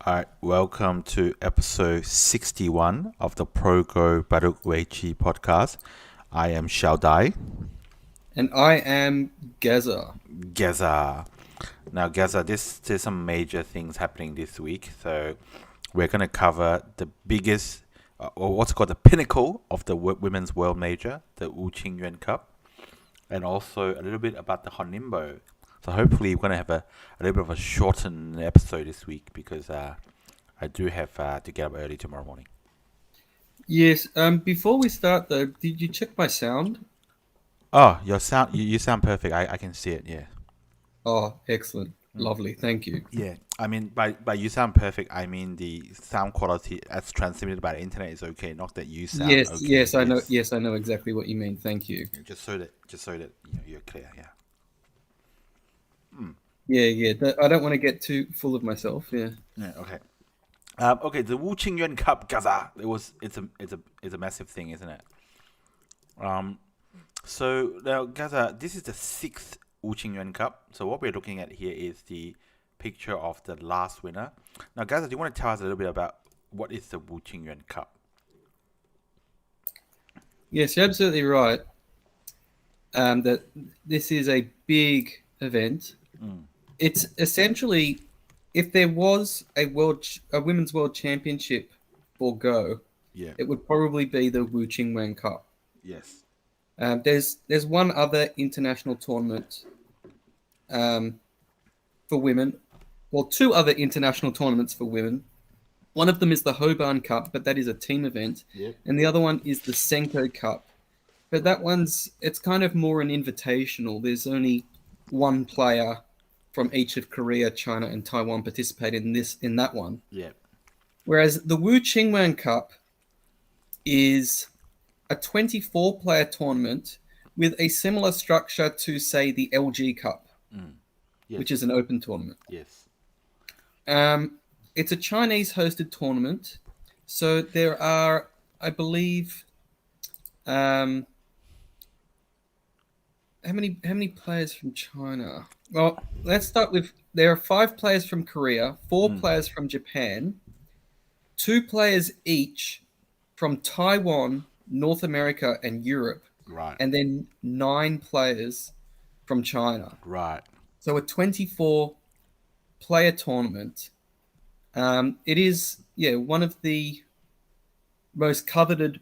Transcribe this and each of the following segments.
Alright, welcome to episode 61 of the Pro-Go Baduk Weiqi Podcast. I am Xiaodai. And I am Gaza. Gaza. Now, Gaza, there's some major things happening this week. So, we're going to cover the biggest, or what's called the pinnacle of the women's world major, the Qingyuan Cup. And also a little bit about the Honinbo. So hopefully we're going to have a little bit of a shortened episode this week because I do have to get up early tomorrow morning. Yes. Before we start, though, did you check my sound? Oh, your sound, you sound perfect. I can see it, yeah. Oh, excellent. Lovely. Thank you. Yeah, I mean, by you sound perfect, I mean the sound quality as transmitted by the internet is okay, not that you sound Yes, okay. yes, I know. Yes, I know exactly what you mean. Thank you. Just so that you're clear, yeah. Yeah. I don't want to get too full of myself. Yeah. Yeah, okay. Okay, the Qingyuan Cup, Gaza. It's a massive thing, isn't it? So now, Gaza, this is the 6th Qingyuan Cup. So what we're looking at here is the picture of the last winner. Now, Gaza, do you want to tell us a little bit about what is the Qingyuan Cup? Yes, you're absolutely right. That this is a big event. It's essentially, if there was a women's world championship for Go, Yeah. it would probably be the Qingyuan Cup. Yes. There's one other international tournament for women, well, two other international tournaments for women. One of them is the Hobart Cup, but that is a team event, and the other one is the Senko Cup, but it's kind of more an invitational. There's only one player from each of Korea, China, and Taiwan participate in that one. Yeah. Whereas the Qingyuan Cup is a 24-player tournament with a similar structure to, say, the LG Cup, Yes. which is an open tournament. Yes. It's a Chinese-hosted tournament, so there are, I believe, how many players from China? Well, let's start with, there are 5 players from Korea, 4 players from Japan, 2 players each from Taiwan, North America, and Europe. Right. And then 9 players from China. Right. So a 24-player tournament. It is, one of the most coveted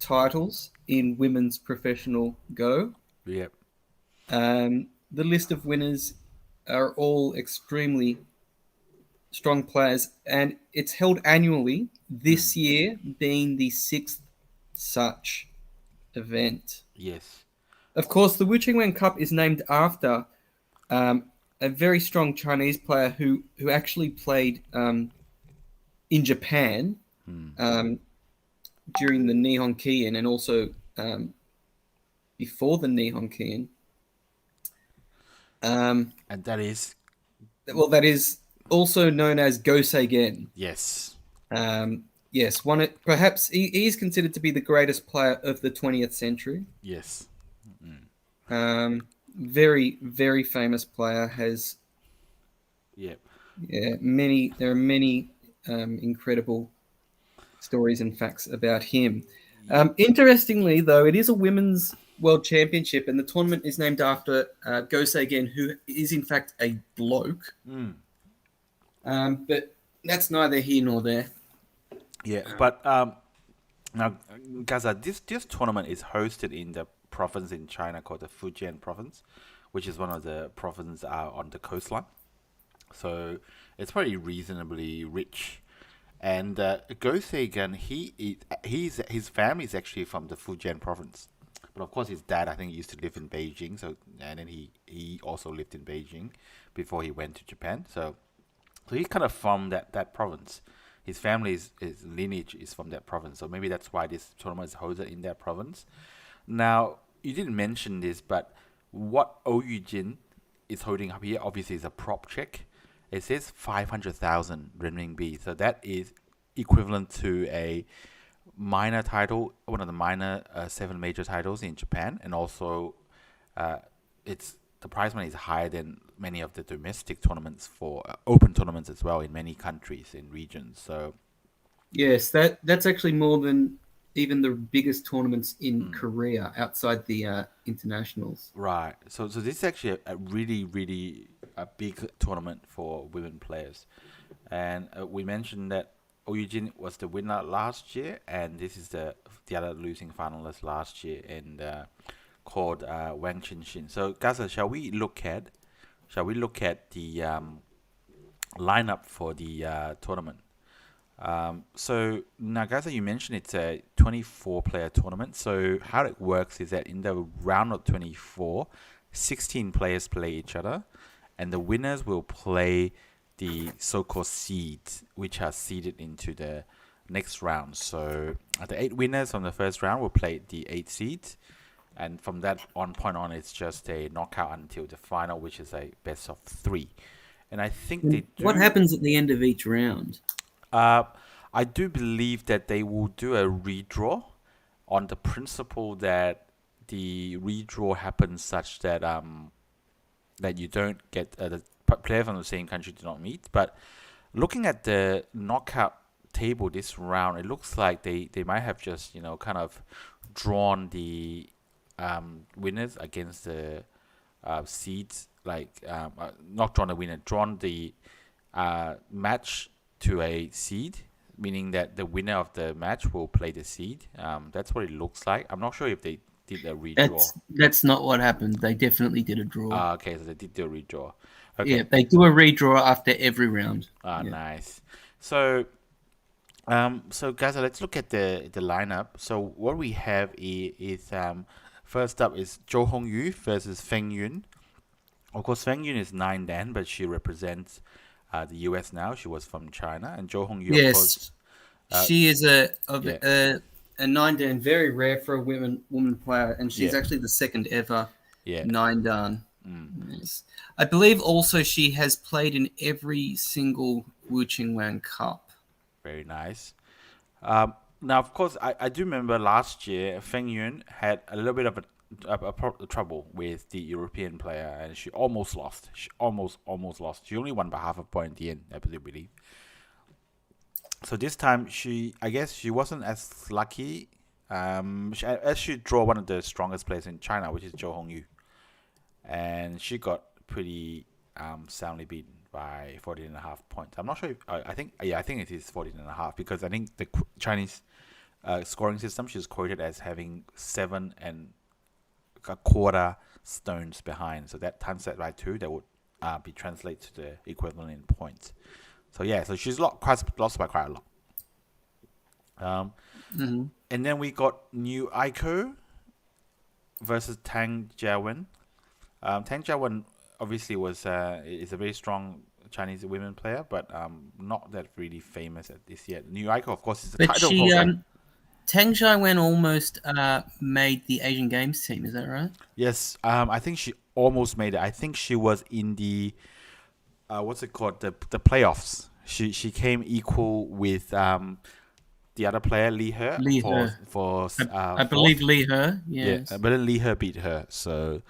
titles in women's professional Go. Yep. The list of winners are all extremely strong players, and it's held annually, this year being the 6th such event. Yes. Of course, the Qingyuan Cup is named after a very strong Chinese player who actually played in Japan during the Nihon Kiin and also before the Nihon Kiin. And that is? Well, that is also known as Go Seigen. Yes. Yes, perhaps he is considered to be the greatest player of the 20th century. Yes. Very, very famous player. Has Yep. there are many incredible stories and facts about him. Interestingly, though, it is a women's world championship, and the tournament is named after Go Seigen, who is in fact a bloke. But that's neither here nor there. Yeah, but now, Gaza, this tournament is hosted in the province in China called the Fujian province, which is one of the provinces on the coastline. So it's probably reasonably rich. And Go Seigen, his family is actually from the Fujian province. But of course, his dad, I think, used to live in Beijing. And then he also lived in Beijing before he went to Japan. So he's kind of from that province. His family's lineage is from that province. So maybe that's why this tournament is hosted in that province. Now, you didn't mention this, but what Yujin is holding up here, obviously, is a prop check. It says 500,000 renminbi. So that is equivalent to a minor title, one of the minor 7 major titles in Japan. And also, it's the prize money is higher than many of the domestic tournaments for open tournaments as well in many countries and regions. So Yes, that's actually more than even the biggest tournaments in Korea outside the internationals. right, so this is actually a really really a big tournament for women players, and we mentioned that Yujin was the winner last year, and this is the other losing finalist last year, and called Wang Qinshin. So, Gaza, shall we look at the lineup for the tournament? So Nagasa, you mentioned it's a 24-player tournament. So how it works is that in the round of 24, 16 players play each other, and the winners will play the so-called seeds, which are seeded into the next round. So the 8 winners from the first round will play the 8 seeds, and from that point on, it's just a knockout until the final, which is a best of 3. And I think they do. What happens at the end of each round? I do believe that they will do a redraw on the principle that the redraw happens such that that you don't get the player from the same country do not meet. But looking at the knockout table this round, it looks like they might have just kind of drawn the winners against the seeds, like not drawn the winner, drawn the match to a seed, meaning that the winner of the match will play the seed. That's what it looks like. I'm not sure if they did a redraw. That's not what happened. They definitely did a draw. Okay, so they did do a redraw. Okay. Yeah, they do a redraw after every round. Yeah. Nice. So, guys, let's look at the lineup. So what we have is first up is Zhou Hongyu versus Feng Yun. Of course, Feng Yun is 9 Dan, but she represents the US now. She was from China, and Zhou Hongyu, of course. She is a 9 Dan, very rare for a woman player, and she's actually the second ever 9 Dan. Yes. I believe also she has played in every single Qingyuan Cup. Very nice. Now, of course, I do remember last year Feng Yun had a little bit of a trouble with the European player, and she almost lost. She almost lost. She only won by half a point at the end, I believe. So this time, I guess she wasn't as lucky. She drew one of the strongest players in China, which is Zhou Hongyu, and she got pretty soundly beaten by 14.5 points. I'm not sure if I think it is 14.5, because I think the Chinese scoring system, she's quoted as having 7 1/4 stones behind. So that times that by 2, that would be translated to the equivalent in points. So so she's lost by quite a lot. And then we got New Aiko versus Tang Jiawen. Tang Jiawen obviously is a very strong Chinese women player, but not that really famous at this yet. New Aiko, of course, is the title holder. Tang Jiawen almost made the Asian Games team, is that right? Yes, I think she almost made it. I think she was in the what's it called, the playoffs. She came equal with the other player Li He. For I believe Li He. Yes. Yeah, but Li He beat her. So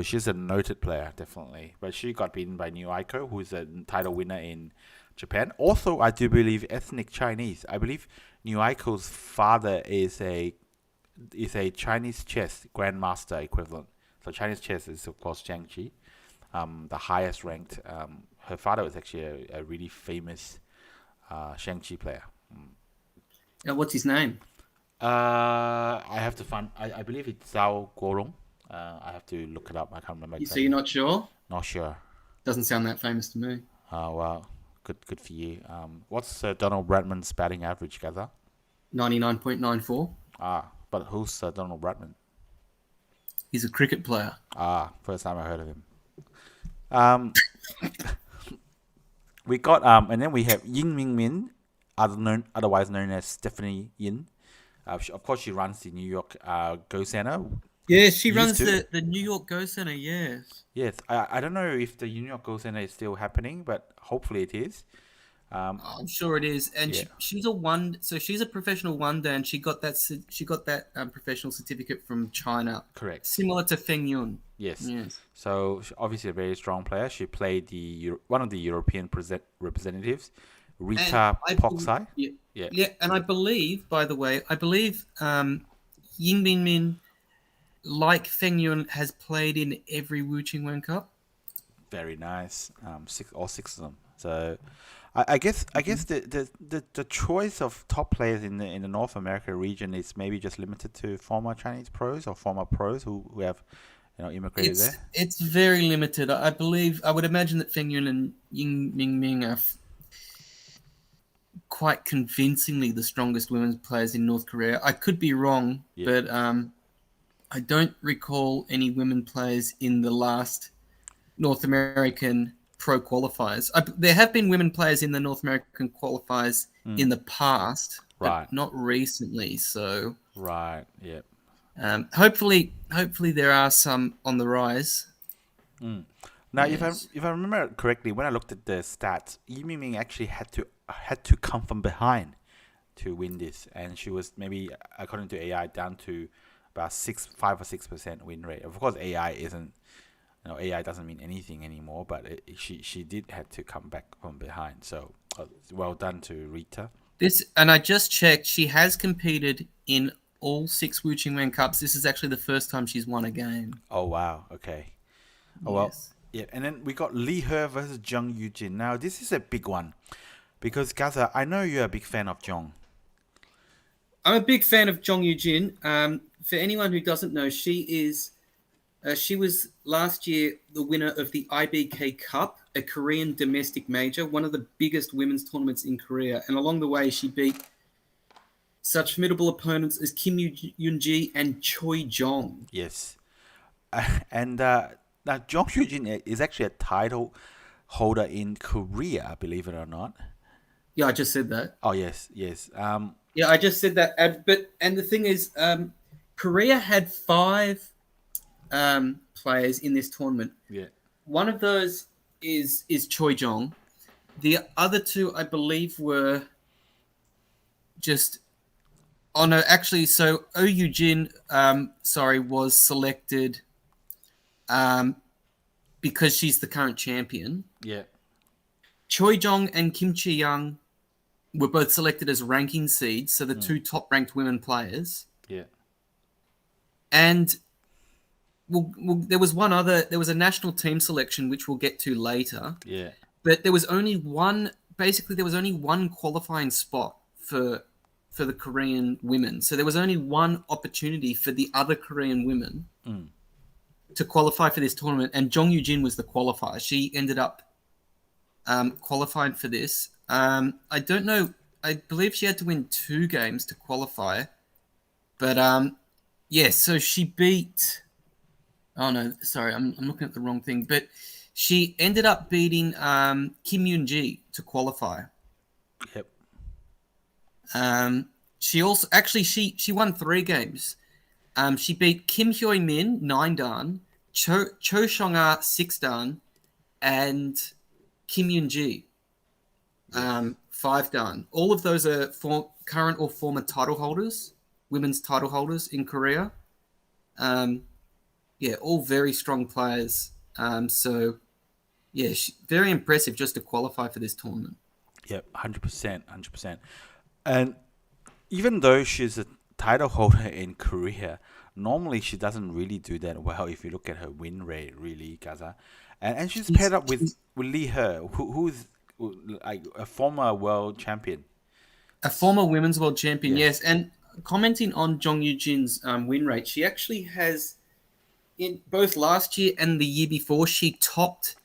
she's a noted player, definitely. But she got beaten by New Aiko, who is a title winner in Japan. Also, I do believe ethnic Chinese. I believe New Aiko's father is a Chinese chess grandmaster equivalent. So Chinese chess is, of course, Jiangqi, the highest ranked. Her father was actually a really famous Shangqi player. What's his name? I have to find. I believe it's Zhao Guorong. I have to look it up. I can't remember. So you're not sure? Not sure. Doesn't sound that famous to me. Oh, well, good for you. What's Donald Bradman's batting average, Gather? 99.94. But who's Donald Bradman? He's a cricket player. First time I heard of him. We got and then we have Yiming Min, otherwise known as Stephanie Yin. Of course, she runs the New York Go Center. Yeah, she runs the New York Go Center, yes. Yes, I don't know if the New York Go Center is still happening, but hopefully it is. I'm sure it is, and Yeah, she's a one. So she's a professional wonder, and she got that. She got that professional certificate from China, correct. similar to Feng Yun. Yes. Yes, So obviously a very strong player. She played one of the European representatives, and Rita Poxai. yeah, Yeah, yeah, and I believe, by the way, Yiming, like Feng Yun, has played in every Wu Qingyuan Cup. very nice. All six of them. So I guess the choice of top players in the North America region is maybe just limited to former Chinese pros or former pros who have immigrated there. It's very limited. I believe I would imagine that Feng Yun and Ming are quite convincingly the strongest women's players in North Korea. I could be wrong, Yeah. but I don't recall any women players in the last North American pro qualifiers. There have been women players in the North American qualifiers in the past, but Right. not recently. So Right. Yeah. hopefully there are some on the rise. Now, Yes. if I remember correctly, when I looked at the stats, Yiming actually had to come from behind to win this, and she was maybe, according to AI, down to about 5 or 6% win rate. Of course, AI isn't, AI doesn't mean anything anymore, but she did have to come back from behind. So well done to Rita. And I just checked. She has competed in all 6 Wu Qingwen Cups. This is actually the first time she's won a game. Oh wow, okay. Oh well, Yes. yeah. And then we got Li He versus Jeong Yujin. Now this is a big one because Gaza, I know you're a big fan of Jeong. I'm a big fan of Jeong Yujin. For anyone who doesn't know, she was last year the winner of the IBK Cup, a Korean domestic major, one of the biggest women's tournaments in Korea. And along the way, she beat such formidable opponents as Kim Yoon-ji and Choi Jeong. Yes, and now Jeong Yujin is actually a title holder in Korea, believe it or not. Yeah, I just said that. Oh yes, yes. Yeah, I just said that. And the thing is, Korea had 5 players in this tournament. Yeah. One of those is Choi Jeong. The other 2, I believe, were just. Oh no, actually, so Yujin, was selected because she's the current champion. Yeah. Choi Jeong and Kim Chi Young were both selected as ranking seeds, so the 2 top-ranked women players. Yeah. And there was a national team selection, which we'll get to later. Yeah. But there was only one qualifying spot for the Korean women. So there was only one opportunity for the other Korean women to qualify for this tournament, and Jeong Yujin was the qualifier. She ended up qualified for this. I don't know. I believe she had to win 2 games to qualify. But so she beat. Oh no, sorry, I'm looking at the wrong thing. But she ended up beating Kim Yoon-ji to qualify. Yep. She also she won 3 games. She beat Kim Hyo-min 9 dan, Cho Shong-ah 6 dan, and Kim Yoon-ji 5 dan. All of those are current or former title holders, women's title holders in Korea. All very strong players. Very impressive just to qualify for this tournament. Yep. 100%. 100%. And even though she's a title holder in Korea, normally she doesn't really do that well if you look at her win rate, really, Gaza. And she's paired up with Li He, who's like a former world champion. A former women's world champion, Yes. yes. And commenting on Jeong Yujin's win rate, she actually has, in both last year and the year before, she topped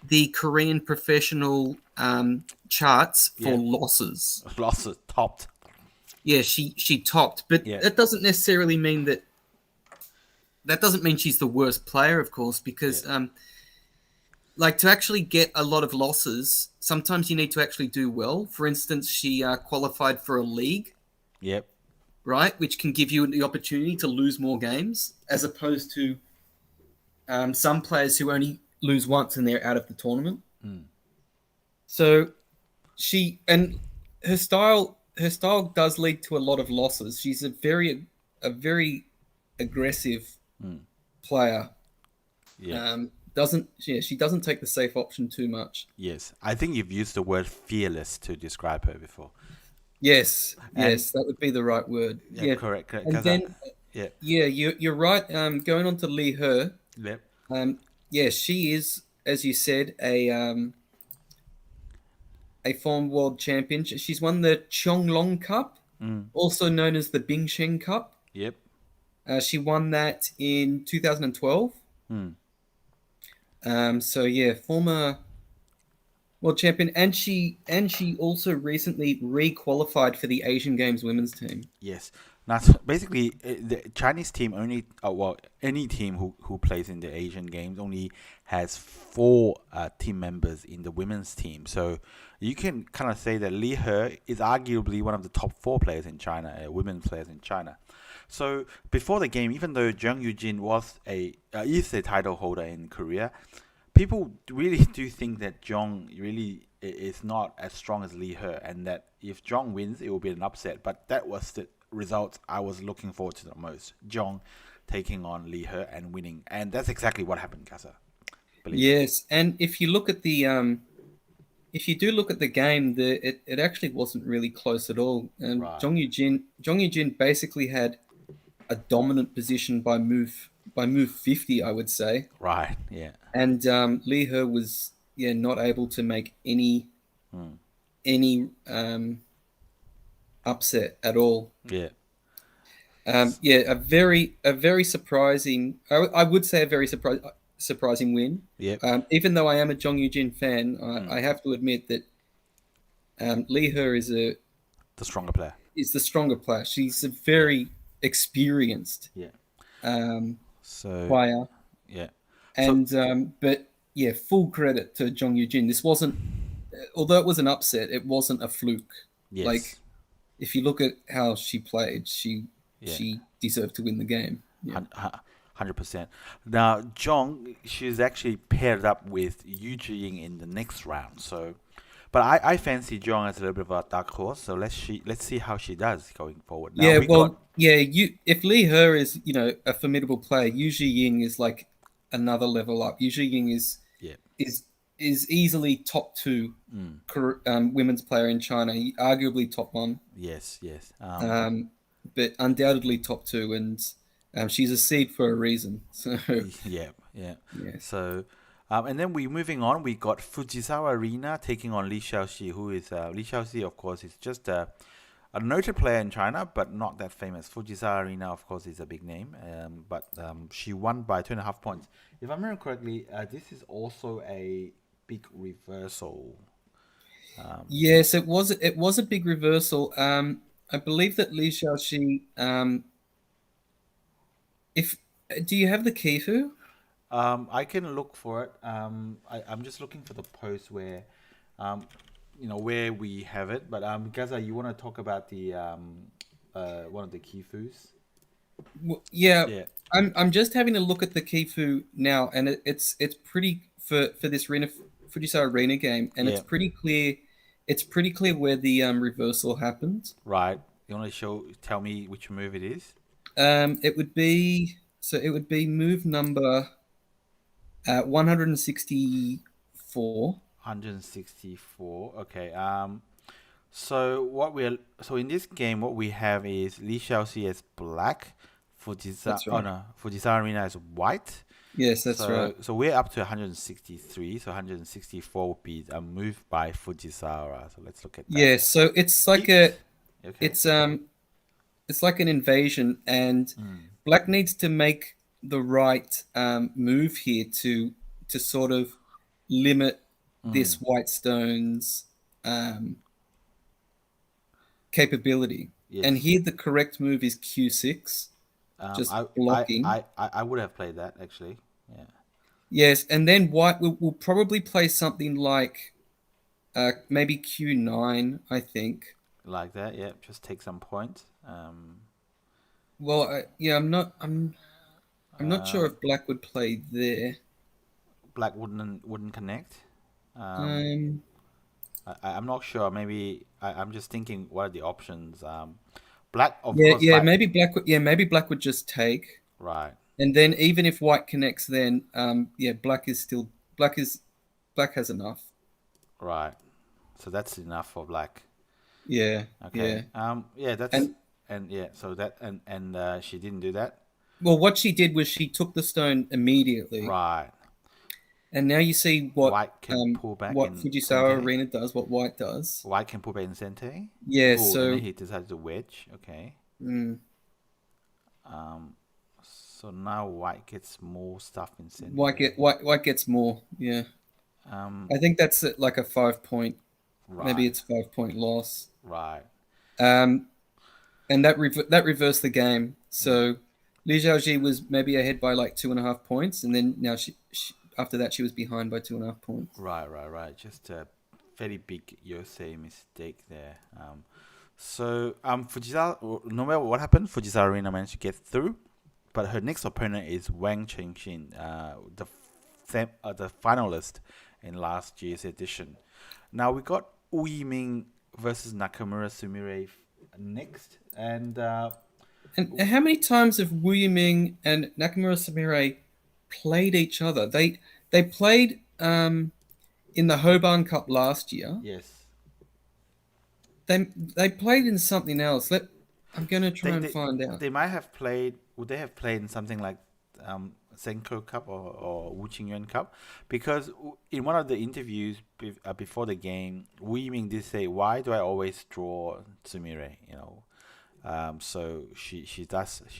the Korean professional charts for losses. Losses topped. Yeah, she topped, but that doesn't necessarily mean that. That doesn't mean she's the worst player, of course, because to actually get a lot of losses, sometimes you need to actually do well. For instance, she qualified for a league. Yep. Right, which can give you the opportunity to lose more games, as opposed to some players who only lose once and they're out of the tournament. So she and her style does lead to a lot of losses. She's a very aggressive Mm. player. Yeah. Doesn't she doesn't take the safe option too much. Yes. I think you've used the word fearless to describe her before. Yes, And yes, that would be the right word. yeah, Yeah, correct, correct. and Because then yeah, yeah, you're right. Going on to Lee He. yep, Yeah, she is, as you said, a former world champion. She's won the Qingyuan Cup, mm, also known as the Bingsheng Cup. yep, She won that in 2012. mm, So yeah, former world champion, and she also recently re-qualified for the Asian Games women's team. yes. Now, so basically, the Chinese team only, well, any team who plays in the Asian Games only has four team members in the women's team. So you can kind of say that Li He is arguably one of the top four players in China, women players in China. So before the game, even though Jeong Yujin is a title holder in Korea, people really do think that Jeong really is not as strong as Li He, and that if Jeong wins, it will be an upset. But that was the result I was looking forward to the most. Jeong taking on Li He and winning, and that's exactly what happened, Gaza. Believe me. Yes, and if you do look at the game, it actually wasn't really close at all. And Right, Zhong Yujin basically had a dominant position by move 50, I would say, right, yeah, and Li He was not able to make mm, any upset at all. yeah, A very surprising. I would say a very surprising win. yep, Even though I am a Zhong Yujin fan, mm, I have to admit that Li He the stronger player. is the stronger player. She's a Yeah, very experienced yeah. um, So player, yeah, so and but yeah, full credit to Zhong Yujin. This wasn't, although it was an upset, it wasn't a fluke. Like, yes, if you look at how she played, she yeah. she deserved to win the game. Yeah. 100%. Now, Jeong, she's actually paired up with Yujin in the next round. So, but I fancy Jeong as a little bit of a dark horse. So let's see how she does going forward. Now Yeah, we got well, yeah. If Li He is, a formidable player, Ying is like another level up. Ying yeah, is is easily top two mm, women's player in China, arguably top one, yes, yes, um, but undoubtedly top two, and she's a seed for a reason. So yeah, yeah. yes, So, and then we moving on. We got Fujisawa Rina taking on Li Xiaoxi, who is Li Xiaoxi, of course, is just a noted player in China, but not that famous. Fujisawa Rina, of course, is a big name, but she won by 2.5 points. If I remember correctly, this is also a big reversal. yes, it was a big reversal. I believe that Li Xiaoxi, if do you have the Kifu? I can look for it. I'm just looking for the post where, um, where we have it. But Gaza, you want to talk about the one of the key foods? Yeah, Yeah, I'm just having a look at the Kifu now, and it's pretty for this Fujisawa Arena game, and it's yeah, pretty clear. It's pretty clear where the reversal happened. right. You want to tell me which move it is? It would be move number 164. 164. Okay. So in this game, what we have is Li Xiaoxi as black, That's right. Fujisawa Arena as white. Yes, that's right. So we're up to 163. So 164 would be a move by Fujisawa. So let's look at that. Yeah, so it's like He- a Okay. it's like an invasion, and Mm, Black needs to make the right move here to sort of limit this mm, White Stone's um, capability. And yes. here the correct move is Q6, just blocking. I would have played that actually. Yeah. Yes, and then White will probably play something like maybe Q9, I think. Like that. Yeah. Just take some points. Well, yeah, I'm not sure Uh, if Black would play there. Black wouldn't connect. Um, Um, I'm not sure. Maybe I'm just thinking, what are the options? Black, of Yeah, course, yeah, black. maybe black. Yeah, maybe black would just take, Right, and then even if white connects, then yeah, black has enough. right. So that's enough for black. Yeah, Okay. yeah, Yeah, that's and and yeah. So that and she didn't do that. well, what she did was she took the stone immediately, Right. and now you see White can pull back what in Fujisawa Sente. Rina does, what white does. White can pull back in Sente. Yeah, Oh, and then so he decided to wedge. Okay. mm, Um. So now white gets more stuff in Sente. white gets more. Yeah, Um. I think that's like a 5 point. Maybe Right. it's 5 point loss. Right. Um, and that reversed the game. Mm. So Li Xiaoji was maybe ahead by like 2.5 points, and then now she after that she was behind by 2.5 points. Right. Right. Right. Just a very big Yosei mistake there. Fujisawa. No matter what happened, Fujisawa Arena managed to get through. But her next opponent is Wang Chenxin, the finalist in last year's edition. Now we got Yiming versus Nakamura Sumire next, and And how many times have Wu Yiming and Nakamura Sumire played each other? They played in the Hoban Cup last year. yes, They played in something else. I'm gonna try they, and they find out. they might have played. Would they have played in something like Senko Cup or Wu Qingyuan Cup? Because in one of the interviews before the game, Wu Yiming did say, "Why do I always draw Sumire?" You know. So she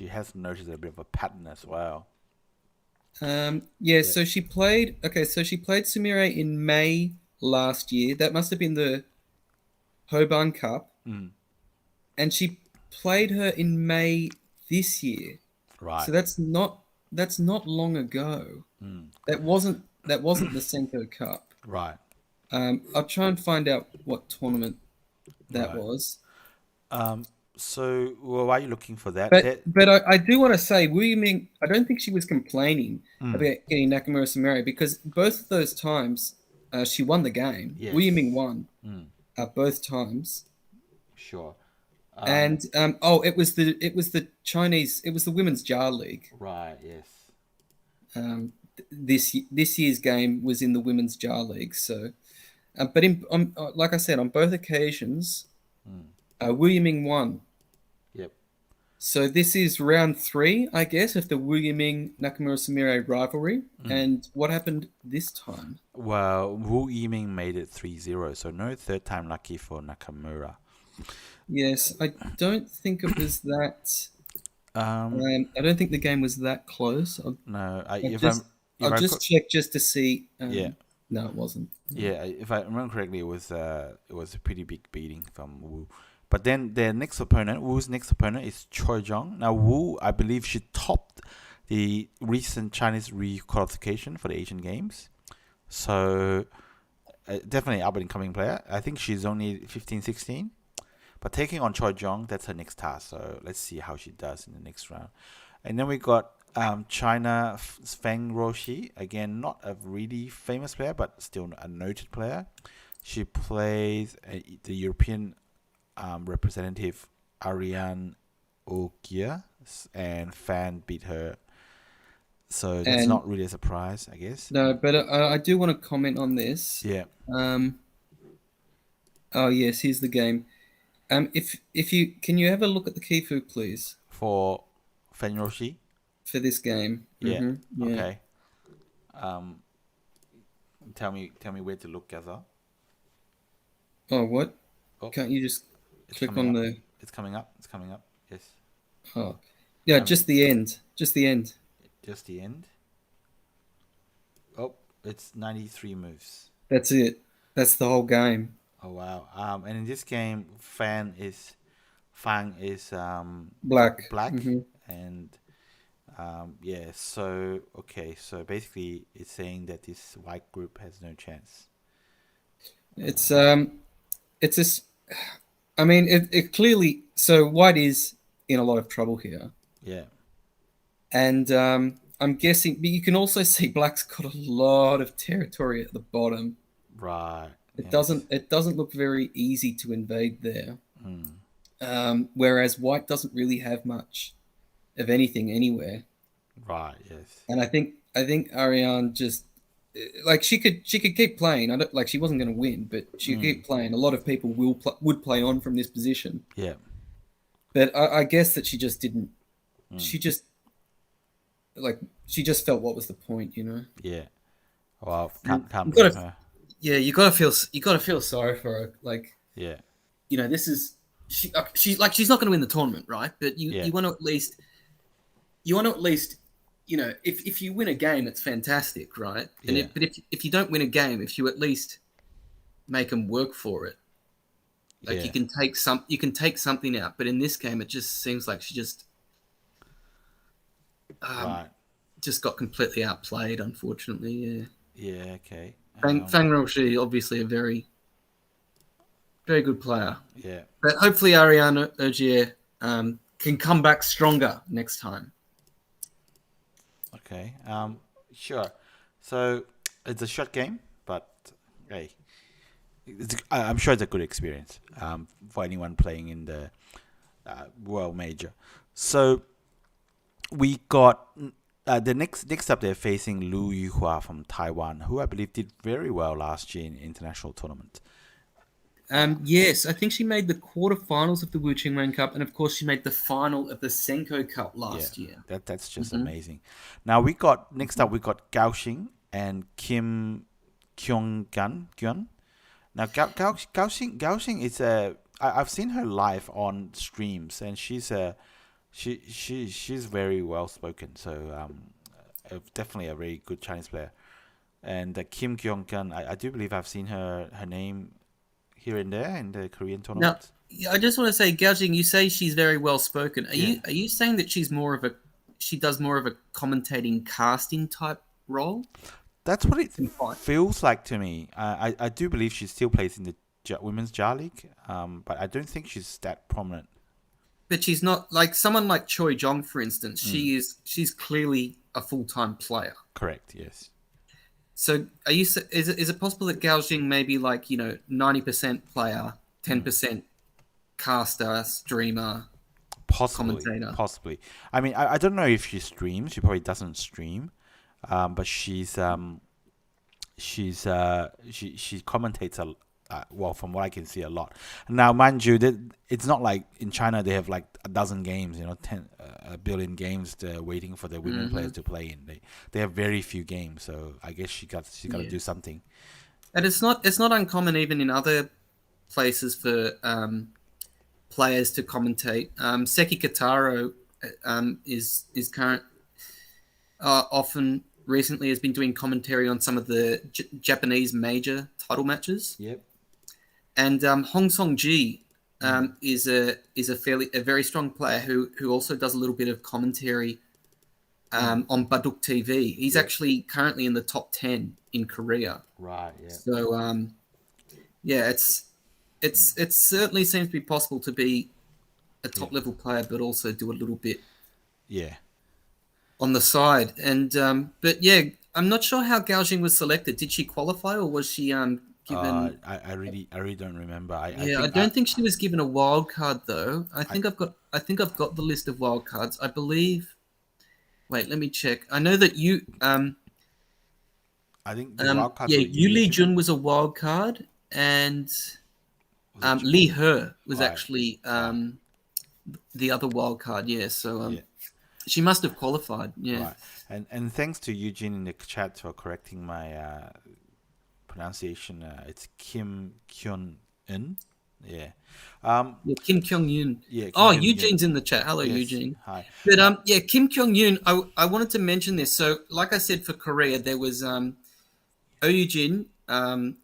has noticed a bit of a pattern as well. Yeah, Yeah. so she played. Okay, so she played Sumire in May last year. That must have been the Hoban Cup, Mm, and she played her in May this year. right. So that's not long ago. Mm, That wasn't the Senko Cup. right. I'll try and find out what tournament that Right. was. Um. So, well, why are you looking for that? But That. but I do want to say Wu Yiming, I don't think she was complaining Mm, about getting Nakamura Sumire because both of those times she won the game. Wu Yiming yes. won Mm, both times. sure. And it was the women's Jar League. Right. Yes. This year's game was in the women's Jar League. So, but like I said, on both occasions, Mm, Wu Yiming won. yep. So this is round three, I guess, of the Wu Yiming Nakamura Sumire rivalry. Mm. And what happened this time? Well, Wu Yiming made it 3-0, so no third time lucky for Nakamura. Yes, I don't think it was that. Um. I don't think the game was that close. No. I'll just If I'll I just check just to see. yeah. No, it wasn't. No. Yeah, if I remember correctly, it was a pretty big beating from Wu. But then their next opponent, Wu's next opponent is Choi Jeong. Now Wu, I believe she topped the recent Chinese re-qualification for the Asian Games. So definitely up and coming player. I think she's only 15, 16. But taking on Choi Jeong, that's her next task. So let's see how she does in the next round. And then we got China Fang Rouxi. Again, not a really famous player, but still a noted player. She plays the European representative Ariane Ougier, and Fan beat her. So that's And not really a surprise, I guess. no, but I do want to comment on this. Yeah. Um, oh yes, here's the game. If you can you have a look at the Kifu, please, For Fan Rouxi. for this game. Yeah. Yeah. Okay. Um. Tell me where to look, Gaza. Oh, what? Oh, Can't you just it's click coming on up. the? It's coming up. It's coming up. Yes. Oh, yeah, I mean, just the end. Just the end. just the end. Oh, it's 93 moves. That's it. That's the whole game. Oh wow. And in this game, Fang is Black. black, and yeah. So okay. So basically, it's saying that this white group has no chance. It's it's this. I mean, it clearly. So White is in a lot of trouble here, Yeah. and I'm guessing. But you can also see Black's got a lot of territory at the bottom. Right. It doesn't look very easy to invade there. Mm. Whereas White doesn't really have much of anything anywhere. Right. Yes. And I think Ariane just like she could keep playing. I don't like she wasn't going to win, but she could keep playing. A lot of people would play on from this position. Yeah. But I guess that she just didn't. Mm. She just felt what was the point, you know. Yeah. Well, And can't you blame gotta, her. yeah, you gotta feel sorry for her. Like, Yeah. you know, this is she's not going to win the tournament, right? But you Yeah. you want to at least you know, if you win a game, it's fantastic, right? And Yeah. but if you don't win a game, if you at least make them work for it, like Yeah. you can take something out. But in this game, it just seems like she Right. just got completely outplayed, unfortunately. Yeah. Yeah. Okay. Fang Rouxi, obviously a very, very good player. Yeah. But hopefully Ariane Ougier can come back stronger next time. Okay. Sure. So it's a short game, but hey, I'm sure it's a good experience for anyone playing in the World Major. So we got the next up. They're facing Lu Yuhua from Taiwan, who I believe did very well last year in international tournament. Yes, I think she made the quarterfinals of the Qingyuan Cup, and of course she made the final of the Senko Cup last year. That's just amazing. Now we got next up we got Xing and Kim Kyung-gun. Now Xing is I've seen her live on streams and she's very well spoken. So definitely a very good Chinese player. And Kim Kyung-gun, I do believe I've seen her name here and there in the Korean tournament. Now, I just want to say, Gaojing, you say she's very well spoken. Are you saying that she does more of a commentating casting type role? That's what it feels like to me. I do believe she still plays in the Women's Jar League, but I don't think she's that prominent. But she's not like someone like Choi Jeong, for instance. She's clearly a full-time player. Correct. Yes. So, is it possible that Gaojing may be like 90% player, 10% caster, streamer, commentator? Possibly. I mean, I don't know if she streams. She probably doesn't stream, but she commentates well, from what I can see, a lot. Now, mind you, it's not like in China they have like a dozen games, 1 billion games waiting for the women players to play in. They have very few games, so I guess she got to do something. And it's not uncommon even in other places for players to commentate. Seki Kataro is current often recently has been doing commentary on some of the Japanese major title matches. Yep. And Hong Song-ji is a very strong player who also does a little bit of commentary on Baduk TV. He's actually currently in the top 10 in Korea. Right. Yeah. So it certainly seems to be possible to be a top level player, but also do a little bit on the side. And but yeah, I'm not sure how Gaojing was selected. Did she qualify or was she given? I really don't remember. I don't think she was given a wild card though. I think I've got the list of wild cards. I believe. Wait, let me check. I know that you. I think the wild card. Yu Li Jun was a wild card, and Li He was actually the other wild card. Yeah, so she must have qualified. Yeah, right. And thanks to Yujin in the chat for correcting my pronunciation. It's Kim Kyung-eun. Yeah. Kim Kyung-yoon. Yeah. Eugene's in the chat. Hello, Eugene. Hi. But Kim Kyung-yoon. I wanted to mention this. So, like I said, for Korea, there was Eugene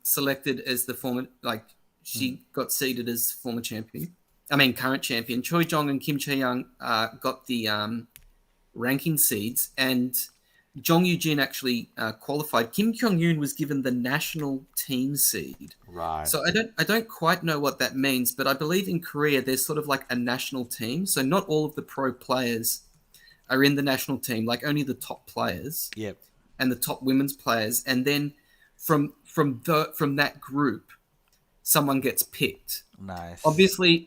selected as the former. She got seeded as former champion. I mean, current champion. Choi Jeong and Kim Chae-young got the ranking seeds, and Jeong Yujin actually qualified. Kim Kyung-yoon was given the national team seed. Right. So I don't quite know what that means, but I believe in Korea there's sort of like a national team. So not all of the pro players are in the national team, like only the top players. Yep. And the top women's players, and then from that group, someone gets picked. Nice. Obviously,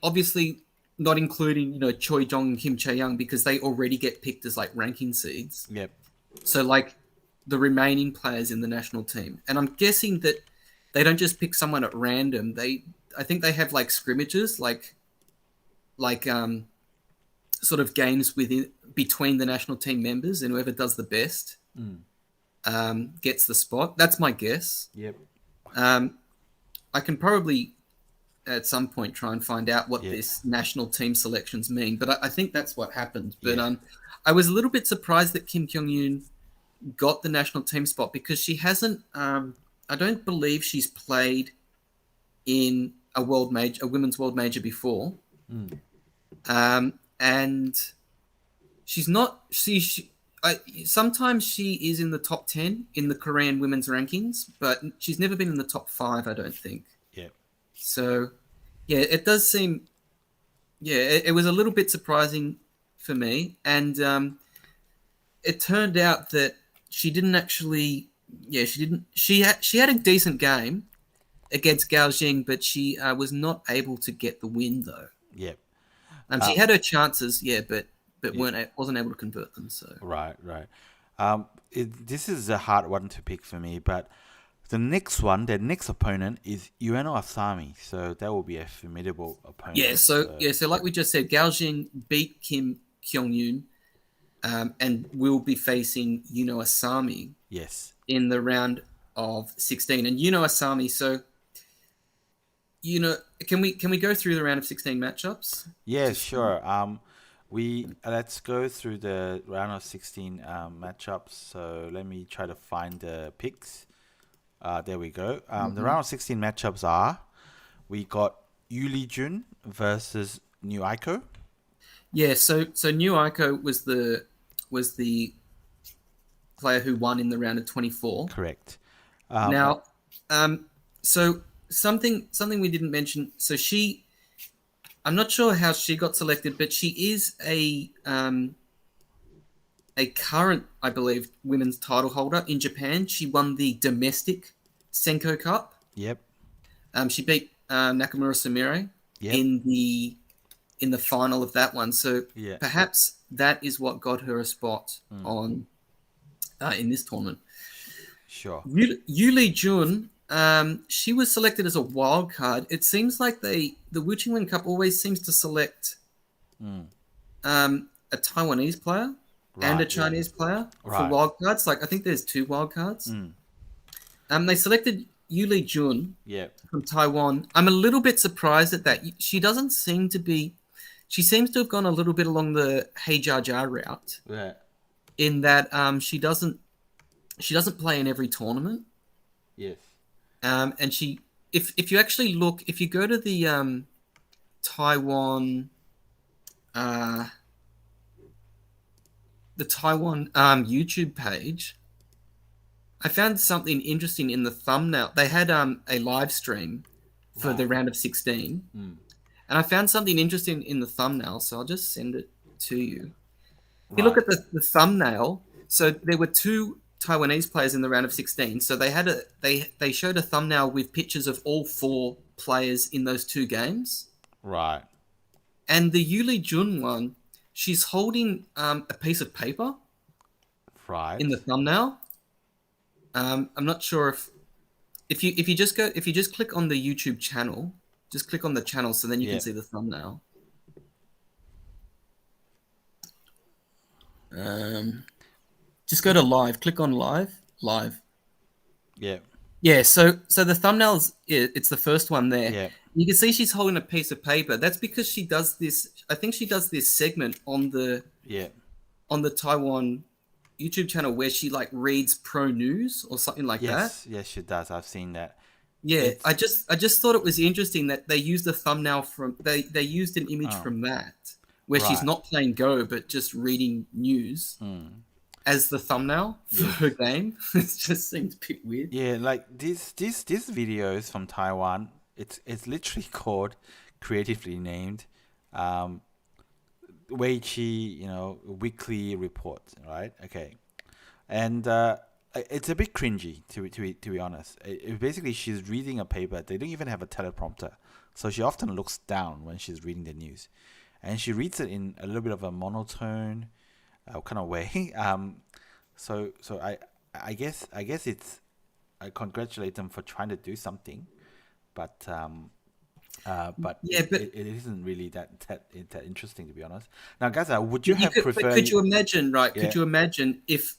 not including Choi, Jeong, and Kim Chae-young because they already get picked as like ranking seeds. Yep. So like the remaining players in the national team, and I'm guessing that they don't just pick someone at random. I think they have like scrimmages, like sort of games between the national team members, and whoever does the best gets the spot. That's my guess. Yep. I can probably at some point try and find out what this national team selections mean, but I think that's what happened. But I was a little bit surprised that Kim Kyung-yoon got the national team spot because she hasn't. I don't believe she's played in a women's world major before. And she's not. Sometimes she is in the top 10 in the Korean women's rankings, but she's never been in the top 5. I don't think. Yeah. So, yeah, it does seem. Yeah, it was a little bit surprising for me, and it turned out that she didn't actually. Yeah, she didn't. She had a decent game against Gaojing, but she was not able to get the win though. Yep. She had her chances, but wasn't able to convert them. So right. This is a hard one to pick for me, but the next opponent is Ueno Asami, so that will be a formidable opponent. Yeah. So like we just said, Gaojing beat Kim Kyung-yoon, and will be facing Ueno Asami. Yes. In the round of 16, and Asami. So, can we go through the round of 16 matchups? Yeah, sure. Let's go through the round of 16 matchups. So let me try to find the picks. There we go. The round of 16 matchups are, we got Yu Jun versus New Aiko. Yeah. So New Aiko was the player who won in the round of 24. Correct. So something we didn't mention. So I'm not sure how she got selected, but she is a current, I believe, women's title holder in Japan. She won the domestic Senko Cup. Yep. She beat Nakamura Sumire in the final of that one. So perhaps that is what got her a spot on in this tournament. Sure. Yu Jun, she was selected as a wild card. It seems like the Qingyuan Cup always seems to select a Taiwanese player and a Chinese player for wild cards. Like I think there's 2 wild cards. They selected Yu Jun from Taiwan. I'm a little bit surprised at that. She doesn't seem to be. She seems to have gone a little bit along the Hey Jia Jia route. Yeah. In that she doesn't play in every tournament. Yes. And if you actually look, if you go to the Taiwan YouTube page, I found something interesting in the thumbnail. They had a live stream for the round of 16, and I found something interesting in the thumbnail. So I'll just send it to you. If you look at the thumbnail, so there were 2 Taiwanese players in the round of 16. So they had they showed a thumbnail with pictures of all 4 players in those 2 games. Right. And the Yu Jun one, she's holding a piece of paper. Right. In the thumbnail. I'm not sure if you just click on the YouTube channel, just click on the channel so then you can see the thumbnail. Just go to live. Click on live. Yeah. Yeah. So the thumbnails. It's the first one there. Yeah. You can see she's holding a piece of paper. That's because she does this. I think she does this segment on the Taiwan YouTube channel where she like reads pro news or something like that. Yes, she does. I've seen that. Yeah. I just thought it was interesting that they used a thumbnail from. They used an image from that. Where she's not playing Go, but just reading news as the thumbnail for her game. It just seems a bit weird. Yeah, like these videos from Taiwan, it's literally called, creatively named, Weiqi, weekly report, right? Okay, and it's a bit cringy to be honest. Basically, she's reading a paper. They don't even have a teleprompter, so she often looks down when she's reading the news, and she reads it in a little bit of a monotone, kind of way. So I guess it's I congratulate them for trying to do something, but Yeah, but it isn't really that interesting to be honest. Now, Gaza, would you have but preferred? could you imagine, right? Yeah, Could you imagine if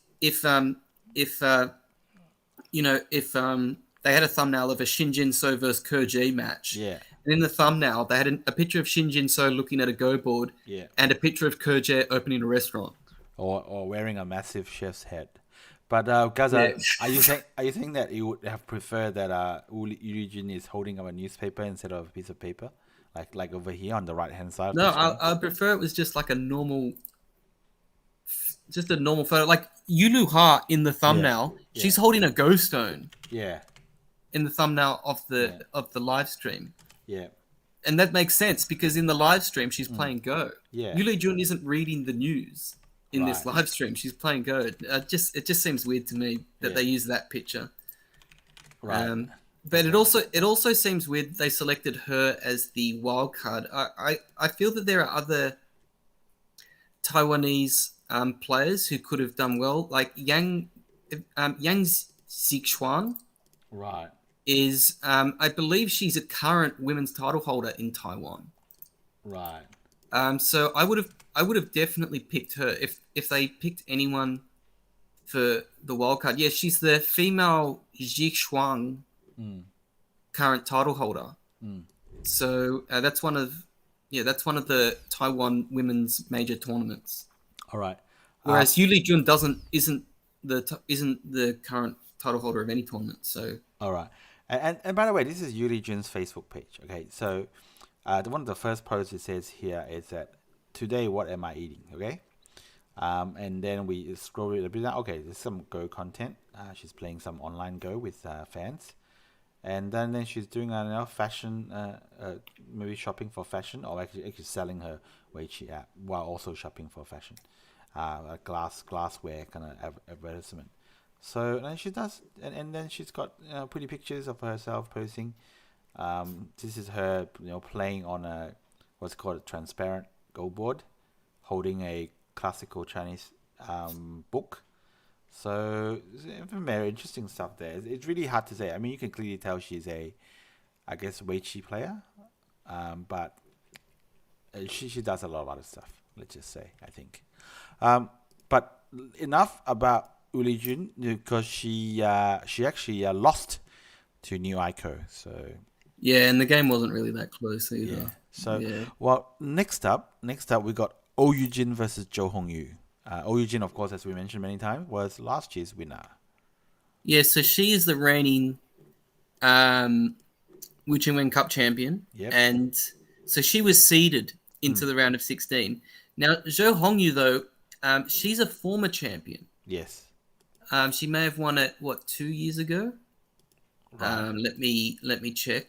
they had a thumbnail of a Shinjin So versus Kurji match, yeah, and in the thumbnail they had a picture of Shinjin So looking at a go board, yeah, and a picture of Kurji opening a restaurant. or wearing a massive chef's hat. But Yeah. Gaza, are you saying that you would have preferred that Yujin is holding up a newspaper instead of a piece of paper, like over here on the right hand side of No, the screen? I prefer it was just like just a normal photo. Like Yulu Ha in the thumbnail, Yeah. she's holding a ghost stone Yeah, in the thumbnail of the Yeah. of the live stream. yeah, And that makes sense because in the live stream she's playing Go. yeah. Yuli Jun isn't reading the news in this Right. live stream. She's playing Go. It just seems weird to me that Yeah. they use that picture. Right. But it also seems weird they selected her as the wild card. I feel that there are other Taiwanese players who could have done well, like Yang Zixuan Right. is I believe she's a current women's title holder in Taiwan. Right. So I would have definitely picked her if they picked anyone for the wild card. Yeah, she's the female Zixuan current title holder. So that's one of the Taiwan women's major tournaments. All right. Whereas Yuli Jun isn't the current title holder of any tournament. So All right. And by the way, this is Yuri Jun's Facebook page. Okay, so one of the first posts it says here is that today what am I eating? Okay, and then we scroll it a bit down. Okay, there's some Go content. She's playing some online Go with fans, and then she's doing fashion, maybe shopping for fashion, or actually selling her Weiqi app while also shopping for fashion, a glassware kind of advertisement. So then she does, and then she's got pretty pictures of herself posing. This is her, playing on what's called a transparent go board, holding a classical Chinese book. So very interesting stuff there. It's really hard to say. I mean, you can clearly tell she's I guess, Weiqi player, but she does a lot of other stuff. Let's just say, I think. But enough about Ulijun, because she actually lost to New Aiko. So yeah, and the game wasn't really that close either. yeah. So Yeah. well, next up we got Oujin versus Zhou Hongyu. Oujin, of course, as we mentioned many times, was last year's winner. Yeah, so she is the reigning Qingyuan Cup champion. Yep. And so she was seeded into the round of 16. Now, Zhou Hongyu, though, she's a former champion. Yes. She may have won it, 2 years ago? Right. Let me check.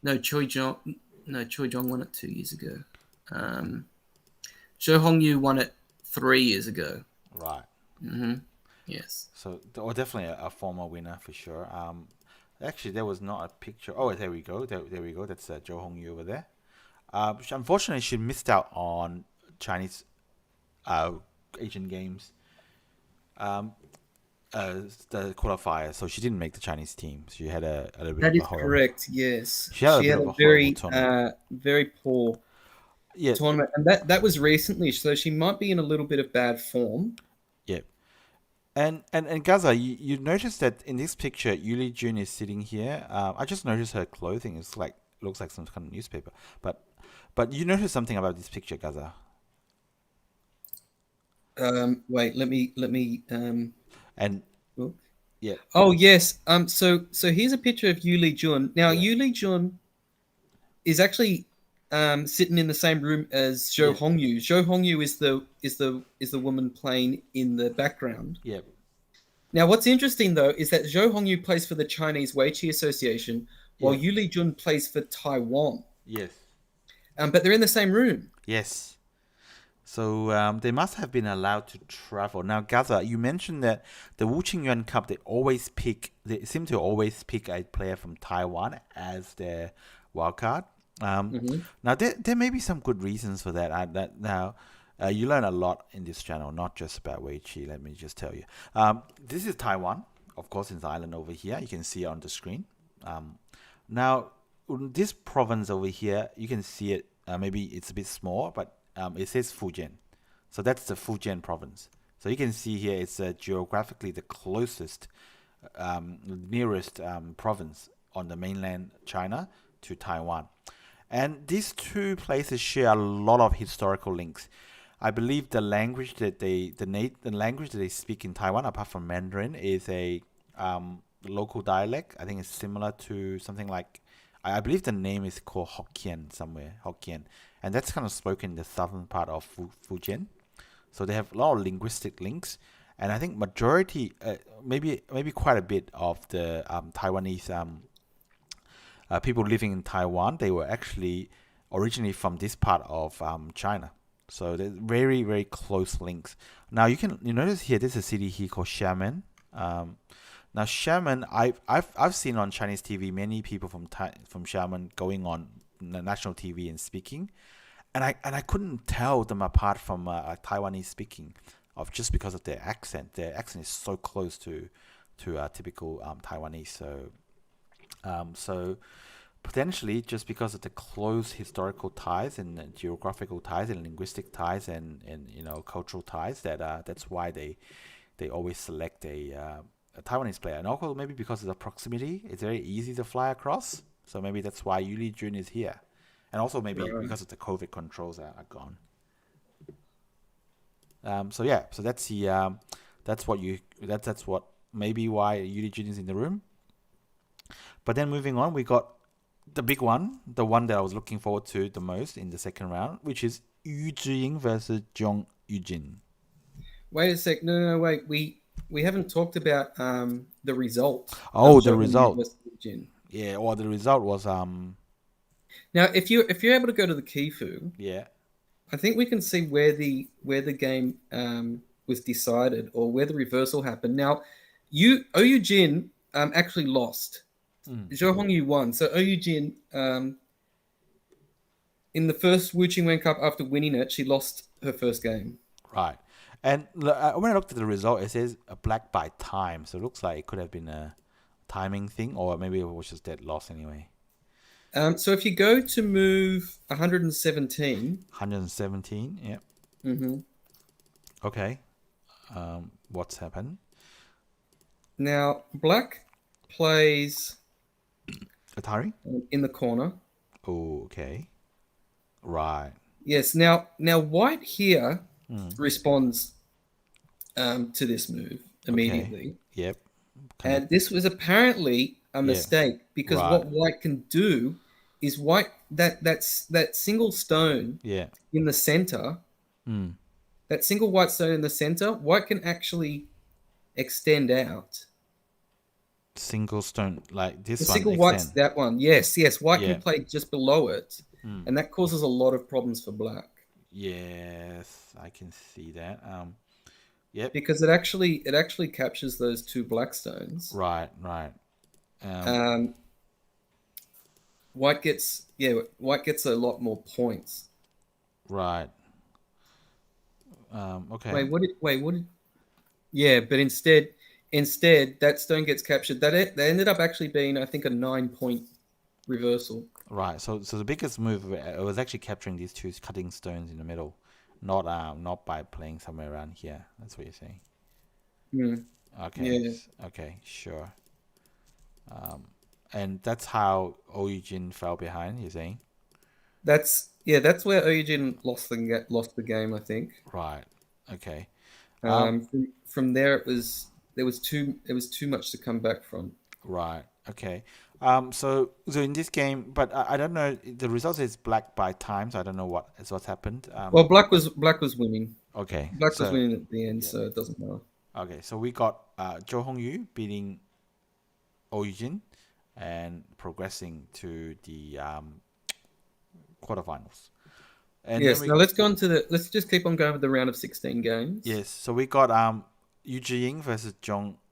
No, Choi Jeong won it 2 years ago. Zhou Hongyu won it 3 years ago. Right. Mm-hmm. Yes. So, definitely a former winner for sure. Actually, there was not a picture. Oh, there we go. There we go. That's Zhou Hongyu over there. Unfortunately, she missed out on Chinese Asian Games, the qualifier, so she didn't make the Chinese team. She had a little bit. That of is a horrible, correct. Yes, She had a bit of a very horrible tournament. very poor Yeah, tournament, and that was recently. So she might be in a little bit of bad form. yeah. And Gaza, you noticed that in this picture, Yuli Jun is sitting here. I just noticed her clothing is looks like some kind of newspaper. But you noticed something about this picture, Gaza. Wait, let me And look. yeah, Oh yes. So here's a picture of Yuli Jun. Now Yeah. Yuli Jun is actually sitting in the same room as Zhou Yeah. Hongyu. Zhou Hongyu is the woman playing in the background. yeah, Now what's interesting though is that Zhou Hongyu plays for the Chinese Weiqi Association, while Yeah. Yuli Jun plays for Taiwan. yes, But they're in the same room. yes. So they must have been allowed to travel. Now, Gaza, you mentioned that the Qingyuan Cup, they seem to always pick a player from Taiwan as their wildcard. Hmm. Now, there may be some good reasons for that. You learn a lot in this channel, not just about Weiqi, let me just tell you. This is Taiwan, of course, it's the island over here. You can see it on the screen. Now, this province over here, you can see it. Maybe it's a bit small, but it says Fujian. So that's the Fujian province. So you can see here it's geographically the closest, nearest province on the mainland China to Taiwan. And these two places share a lot of historical links. I believe the language that the language that they speak in Taiwan, apart from Mandarin, is a local dialect. I think it's similar to something like, I believe the name is called Hokkien somewhere, Hokkien, and that's kind of spoken in the southern part of Fujian. So they have a lot of linguistic links, and I think majority, maybe quite a bit of the Taiwanese people living in Taiwan, they were actually originally from this part of China. So there's very, very close links. Now you notice here, there's a city here called Xiamen. Now Xiamen, I've seen on Chinese TV many people from Xiamen going on national TV and speaking, and I couldn't tell them apart from Taiwanese speaking, of just because of their accent. Their accent is so close to typical Taiwanese. So potentially just because of the close historical ties and geographical ties and linguistic ties and cultural ties, that's why they always select a Taiwanese player. And also maybe because of the proximity, it's very easy to fly across. So maybe that's why Yujin is here. And also maybe because of the COVID controls are gone. So that's the that's what maybe why Yujin is in the room. But then moving on, we got the big one, the one that I was looking forward to the most in the second round, which is Yujin versus Jeong Yujin. Wait a sec. No, wait. We haven't talked about the result. Oh, of the Zhou result. versus Yujin. Yeah, well, the result was Now, if you're able to go to the Kifu, yeah. I think we can see where the game was decided or where the reversal happened. Now, Oujin actually lost. Zhou Hongyu won. So Oujin in the first Wu Qingwen Cup, after winning it, she lost her first game. Right. And when I looked at the result, it says a black by time. So it looks like it could have been a timing thing, or maybe it was just dead loss anyway. So if you go to move 117. 117, yeah. Mm-hmm. Okay. What's happened? Now, black plays Atari? in the corner. Oh, okay. Right. Yes. Now white here responds to this move immediately. Okay. Yep. And this was apparently a mistake because Right. what white can do is that single stone Yeah. in the center, that single white stone in the center, white can actually extend out. Single stone like this The one. single white's that one. Yes. White Yeah. can play just below it, and that causes a lot of problems for black. Yes, I can see that. Yep. Because it actually captures those two black stones. Right. White gets a lot more points. Right. Okay. But instead that stone gets captured. That ended up actually being, I think, a 9-point reversal. Right. So the biggest move it was actually capturing these two cutting stones in the middle, not by playing somewhere around here. That's what you're saying. Okay. Yeah. Okay. Sure. And that's how Oujin fell behind. You're saying. That's where Eugene lost the game, I think. Right. Okay. From there there was too much to come back from. Right. Okay. So in this game, but I don't know. The result is black by time, so I don't know what's happened. Well, black was winning. Okay. Black was winning at the end, so it doesn't matter. Okay. So we got Zhou Hongyu beating Oujin and progressing to the quarterfinals. And then Yes. Now let's go on to the. Let's just keep on going with the round of 16 games. yes, so we got Yujin versus Ougier,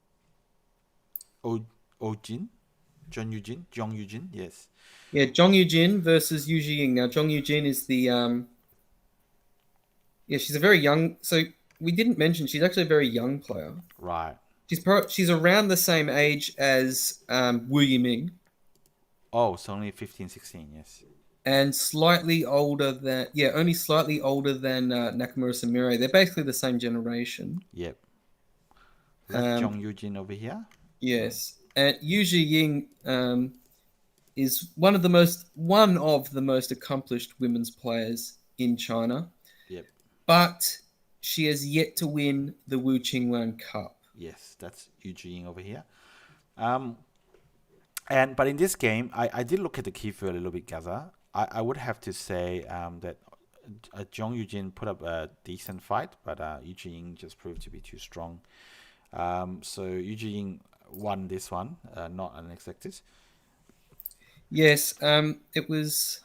Jeong Yujin, yes. Yeah, Jeong Yujin versus Yujin. Now Jeong Yujin is the yeah, she's a very young. So we didn't mention she's actually a very young player. Right. She's around the same age as Wu Yiming. Oh, so only 15, 16, yes. And slightly older than only slightly older than Nakamura Sumire. They're basically the same generation. Yep. That's Jeong Yujin over here. Yes, and Yu Ying is one of the most accomplished women's players in China. Yep. But she has yet to win the Wu Qingyuan Cup. Yes, that's Yujin over here. But in this game, I did look at the key for a little bit, Gaza. I would have to say that Jeong Yujin put up a decent fight, but Yujin just proved to be too strong. So Yujin won this one, not unexpected. Yes, it was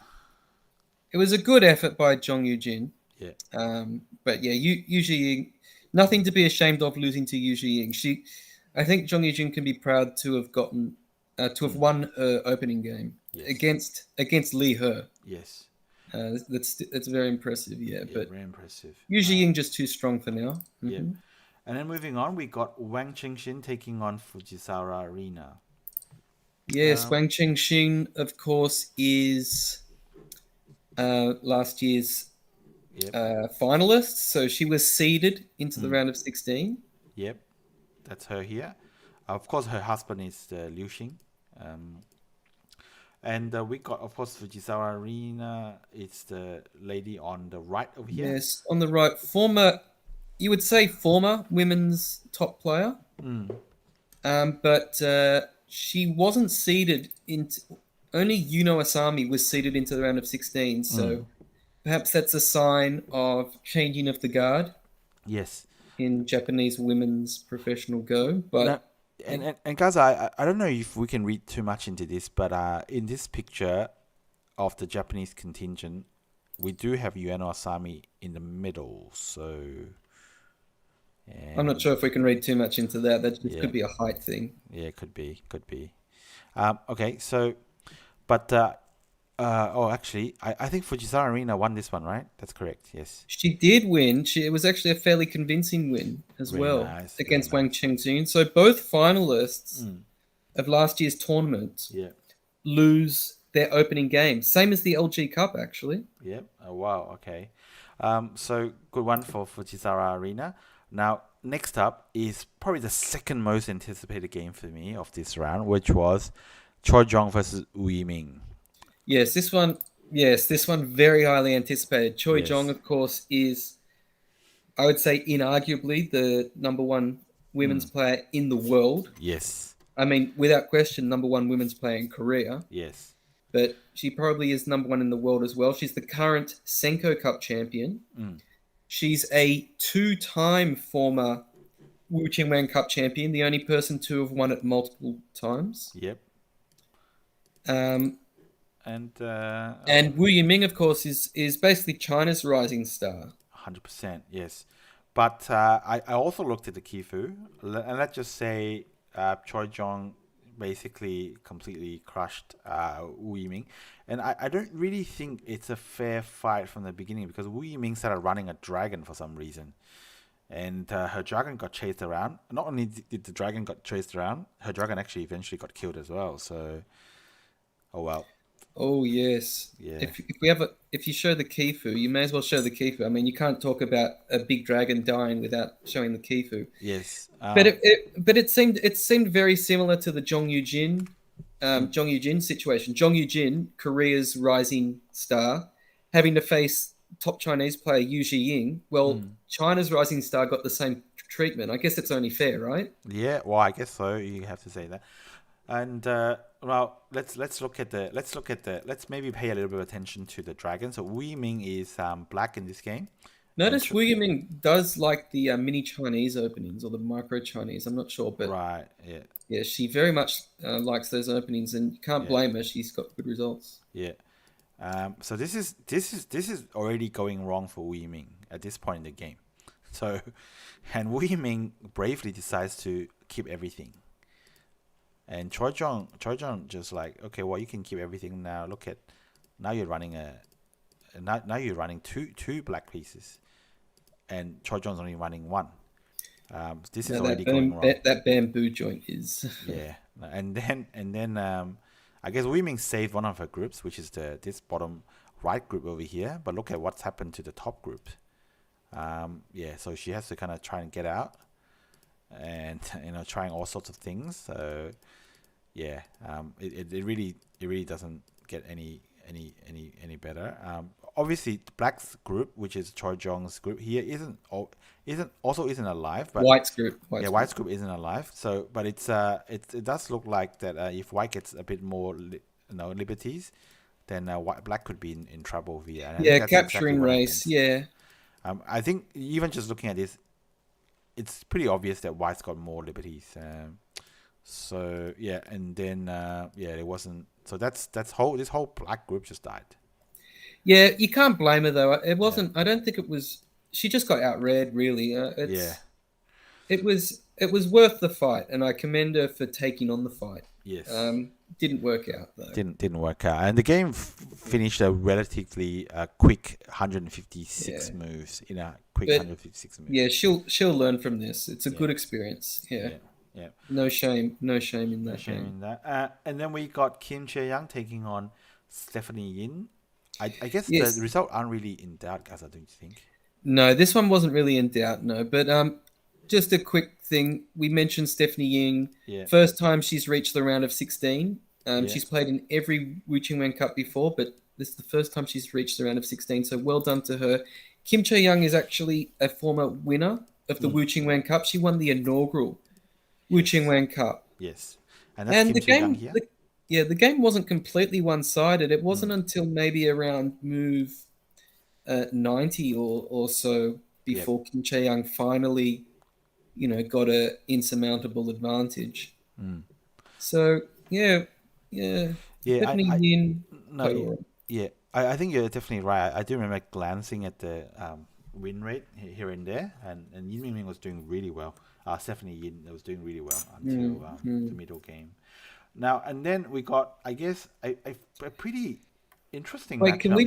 a good effort by Jeong Yujin. Yeah. But yeah, Yu Ying, nothing to be ashamed of losing to Yu Ying. I think Jeong Yujin can be proud to have gotten won her opening game against Li He. Yes. That's very impressive. Yeah, but very impressive. Yu Ying just too strong for now. Mm-hmm. Yeah. And then moving on, we got Wang Qingxin taking on Fujisawa Rina. Yes, Wang Qingxin, of course, is last year's finalist. So she was seeded into the round of 16. Yep, that's her here. Of course, her husband is Liu Xing. And we got, of course, Fujisawa Rina. It's the lady on the right over here. Yes, on the right. You would say former women's top player. But she wasn't seeded into. Only Asami was seeded into the round of 16. So perhaps that's a sign of changing of the guard. Yes. In Japanese women's professional Go, but. Now, and guys, I don't know if we can read too much into this, but in this picture of the Japanese contingent, we do have Ueno Asami in the middle. So I'm not sure if we can read too much into that. That could be a height thing. Yeah, could be. Okay, so, but actually, I think Fujisawa Rina won this one, right? That's correct. Yes. She did win. It was actually a fairly convincing win as against Wang Qingxin. So both finalists of last year's tournament lose their opening game. Same as the LG Cup, actually. Yep. Oh, wow. Okay. So good one for Fujisawa Rina. Now, next up is probably the second most anticipated game for me of this round, which was Choi Jeong versus Yiming. Yes, this one very highly anticipated. Choi Jeong, of course, is, I would say, inarguably the number one women's player in the world. Yes. I mean, without question, number one women's player in Korea. Yes. But she probably is number one in the world as well. She's the current Senko Cup champion. She's a two-time former Wu Qingyuan Cup champion, the only person to have won it multiple times. Yep. And Wu Yiming, of course, is basically China's rising star. 100%, yes. But I also looked at the Kifu, and let's just say Choi Jeong basically completely crushed Wu Yiming. And I don't really think it's a fair fight from the beginning because Wu Yiming started running a dragon for some reason. And her dragon got chased around. Not only did the dragon got chased around, her dragon actually eventually got killed as well. So, oh well. Oh yes. Yeah. If you show the Kifu, you may as well show the Kifu. I mean, you can't talk about a big dragon dying without showing the Kifu. Yes. But it seemed very similar to the Jeong Yujin situation. Jeong Yujin, Korea's rising star, having to face top Chinese player Yu Ying. Well, China's rising star got the same treatment. I guess it's only fair, right? Yeah. Well, I guess so. You have to say that. And let's maybe pay a little bit of attention to the dragon. So Wu Yiming is black in this game. Notice Wu Yiming does like the mini Chinese openings or the micro Chinese. I'm not sure, but right, yeah, she very much likes those openings, and you can't blame her. She's got good results. Yeah, So this is already going wrong for Yiming at this point in the game. So, and Yiming bravely decides to keep everything. And Choi Jeong just like, okay, well, you can keep everything now. Look at, now you're running now you're running two black pieces, and Choi Jeong's only running one. This is already going wrong. That bamboo joint is. Yeah, and then I guess Weiming saved one of her groups, which is this bottom right group over here. But look at what's happened to the top group. Yeah, so she has to kind of try and get out, and trying all sorts of things. So yeah, it really doesn't get any better. Obviously, Black's group, which is Choi Jeong's group here, isn't alive. But White's group. White's group isn't alive. So, but it does look like that if White gets a bit more liberties, then Black could be in trouble here. And I think that's capturing exactly race. Yeah. I think even just looking at this, it's pretty obvious that White's got more liberties. So yeah, and then it wasn't. So this whole Black group just died. Yeah, you can't blame her though. It wasn't. I don't think it was. She just got outread. Really. It was worth the fight, and I commend her for taking on the fight. Yes. Didn't work out though. Didn't work out, and the game finished a relatively quick 156 moves. 156 moves. Yeah, she'll learn from this. It's a good experience. Yeah. Yeah. No shame in that. No shame in that. And then we got Kim Chae-young taking on Stephanie Yin. I guess the result aren't really in doubt, guys. I don't think. No, this one wasn't really in doubt. No, but just a quick thing. We mentioned Stephanie Ying. Yeah. First time she's reached the round of 16. She's played in every Qingyuan Cup before, but this is the first time she's reached the round of 16. So well done to her. Kim Chae-young is actually a former winner of the Qingyuan Cup. She won the inaugural Qingyuan Cup. Yes, and that's Kim Chae-young here. The game wasn't completely one-sided. It wasn't until maybe around move 90 or so before Kim Chae-young finally, got an insurmountable advantage. So definitely I think you're definitely right. I do remember glancing at the win rate here and there, and Yiming was doing really well. Stephanie Yin was doing really well until the middle game. Now and then we got, I guess, a pretty interesting. Wait, matchup. can we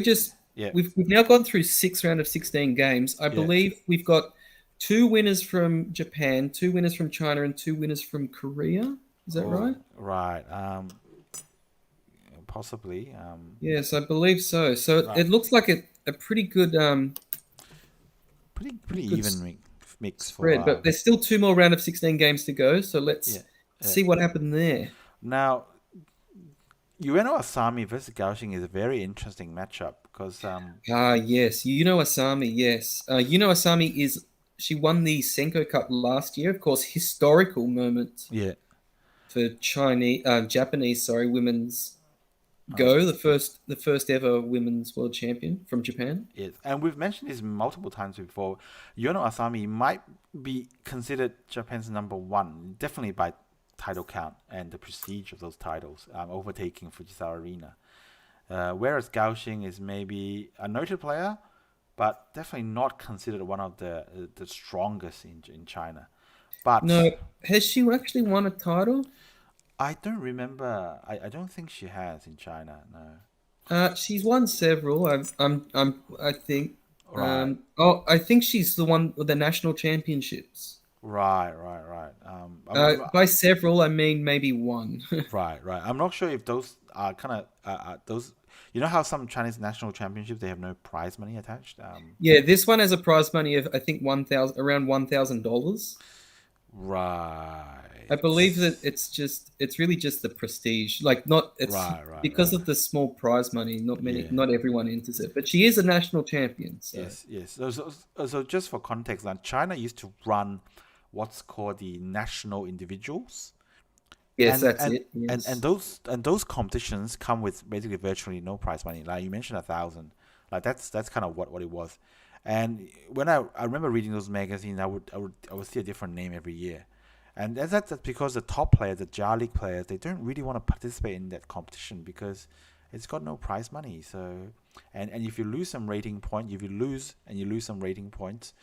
just? Yeah. We've now gone through 6 round of 16 games. I believe we've got 2 winners from Japan, 2 winners from China, and 2 winners from Korea. Is that right? Right. Possibly. Yes, I believe so. So it looks like a pretty good pretty good even mix spread, for. but there's still 2 more round of 16 games to go. So let's see what happened there. Now, Ueno Asami versus Xing is a very interesting matchup because yes, Asami. Yes, Asami she won the Senko Cup last year. Of course, historical moment. Yeah. For Japanese women's go, the first ever women's world champion from Japan. Yes, and we've mentioned this multiple times before. Ueno Asami might be considered Japan's number 1, definitely by title count and the prestige of those titles, overtaking Fujisawa Rina. Whereas Xing is maybe a noted player, but definitely not considered one of the strongest in China. But no, has she actually won a title? I don't remember. I don't think she has in China. No. She's won several. I think. Right. I think she's the one with the national championships. Right. By several, I mean maybe 1. Right. I'm not sure if those are kind of those. You know how some Chinese national championships, they have no prize money attached. Yeah, this one has a prize money of I think around $1,000. Right. I believe that it's really just the prestige, because of the small prize money. Not everyone enters it, but she is a national champion. So. Yes. So just for context, China used to run what's called the national individuals. Yes, that's it. Yes. And those competitions come with basically virtually no prize money. Like you mentioned, 1,000. Like that's kind of what it was. And when I remember reading those magazines, I would see a different name every year. And that's because the top players, the Jar League players, they don't really want to participate in that competition because it's got no prize money. So, and if you lose some rating point, if you lose some rating points,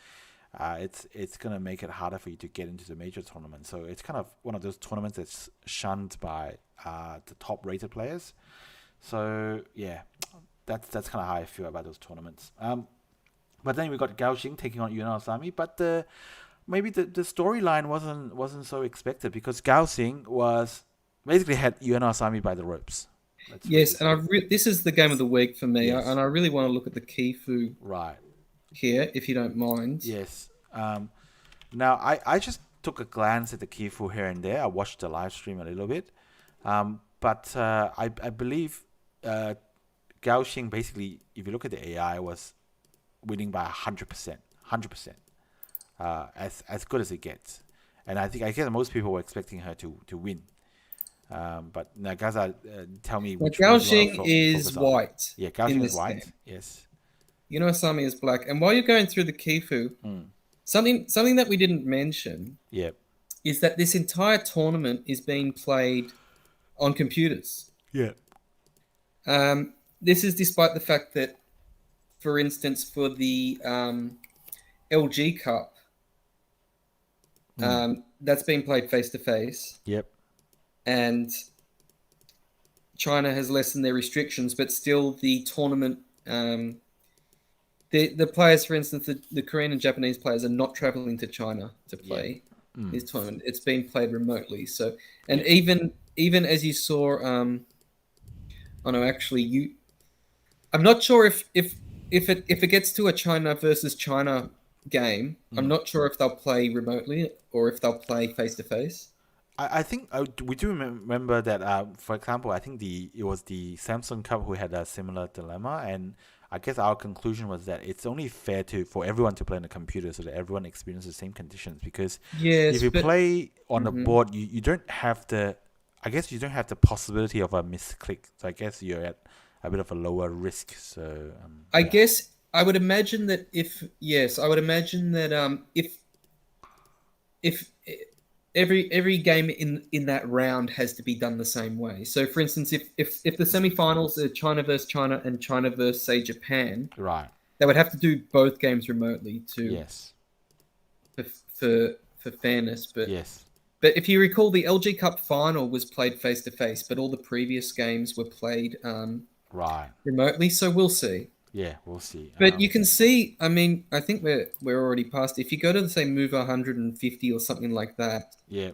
it's gonna make it harder for you to get into the major tournament. So it's kind of one of those tournaments that's shunned by the top rated players. So yeah, that's kind of how I feel about those tournaments. But then we got Xing taking on Ueno Asami, but maybe the storyline wasn't so expected because Xing was basically had Ueno Asami by the ropes. Yes, and this is the game of the week for me, Yes. and I really want to look at the Kifu Right. here, if you don't mind. Yes. Now, I just took a glance at the Kifu here and there. I watched the live stream a little bit. But I believe Xing basically, if you look at the AI, was winning by 100%. 100%. As good as it gets. And I guess most people were expecting her to win. But Nagaza, tell me which one Xing is white. Yeah, Xing is white. Game. Yes. Ueno Asami is black. And while you're going through the Kifu, something that we didn't mention is that this entire tournament is being played on computers. Yeah. This is despite the fact that, for instance, for the LG Cup, that's being played face-to-face. Yep. And China has lessened their restrictions, but still the tournament, the players, for instance, the Korean and Japanese players are not traveling to China to play this tournament. It's being played remotely. So, and even as you saw, I'm not sure if it gets to a China versus China game, I'm not sure if they'll play remotely or if they'll play face to face. I think we do remember that. For example, I think it was the Samsung Cup who had a similar dilemma, and I guess our conclusion was that it's only fair for everyone to play on the computer so that everyone experiences the same conditions. Because if you play on the board, you don't have the possibility of a misclick. So I guess you're at a bit of a lower risk. So I guess I would imagine that if every game in that round has to be done the same way. So, for instance, if the semifinals are China versus China and China versus, say, Japan, right, they would have to do both games remotely for fairness. But but if you recall, the LG Cup final was played face to face, but all the previous games were played remotely. So we'll see. Yeah, we'll see. But you can see, I mean, I think we're already past. If you go to, say, move 150 or something like that, the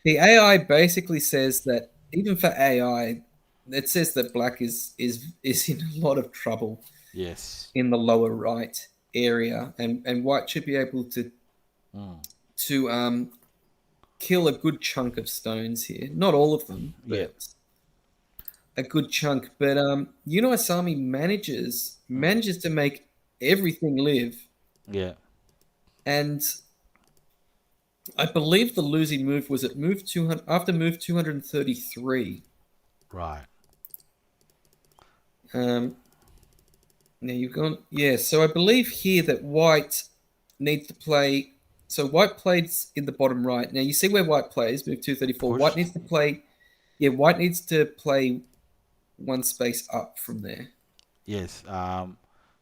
AI basically says that even for AI, it says that black is in a lot of trouble. Yes. In the lower right area, and white should be able to kill a good chunk of stones here. Not all of them, but a good chunk. But Ueno Asami manages to make everything live. Yeah. And I believe the losing move was at move 200 after move 233. Right. Now you've gone. Yeah, so I believe here that white needs to play. So white plays in the bottom right. Now you see where white plays, move 234. White needs to play. Yeah, white needs to play one space up from there. Yes.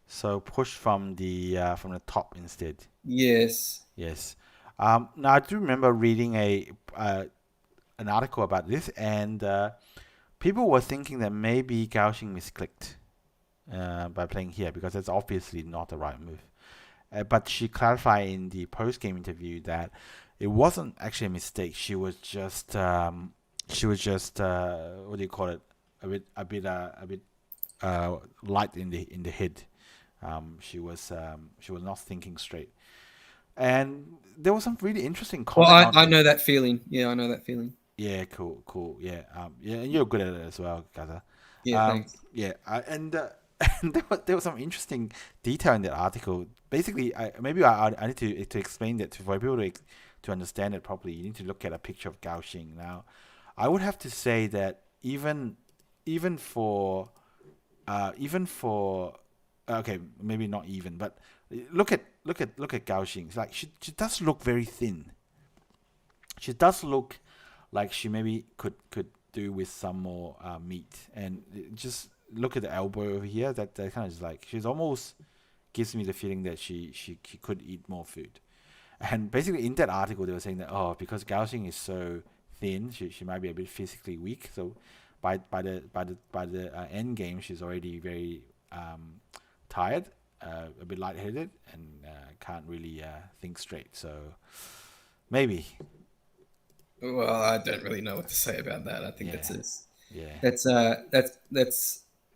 So push from the top instead. Yes. Yes. Now I do remember reading an article about this, and people were thinking that maybe Xing misclicked by playing here because it's obviously not the right move. But she clarified in the post-game interview that it wasn't actually a mistake. She was just what do you call it? A bit light in the head. She was not thinking straight, and there was some really interesting comment. Well, I know that feeling. Yeah, I know that feeling. Yeah, cool. Yeah, and you're good at it as well, Gaza. Yeah, thanks. Yeah, and there was some interesting detail in that article. Basically, I need to explain that for people to understand it properly. You need to look at a picture of Xing. Now, I would have to say that even for okay, maybe not even, but look at Xing. It's like she does look very thin. She does look like she maybe could do with some more meat. And just look at the elbow over here. That kind of is like she's almost gives me the feeling that she could eat more food. And basically in that article they were saying that because Gao Xing is so thin, she might be a bit physically weak. So by the end game she's already very tired, a bit lightheaded, and can't really think straight. So maybe. Well, I don't really know what to say about that. I think that's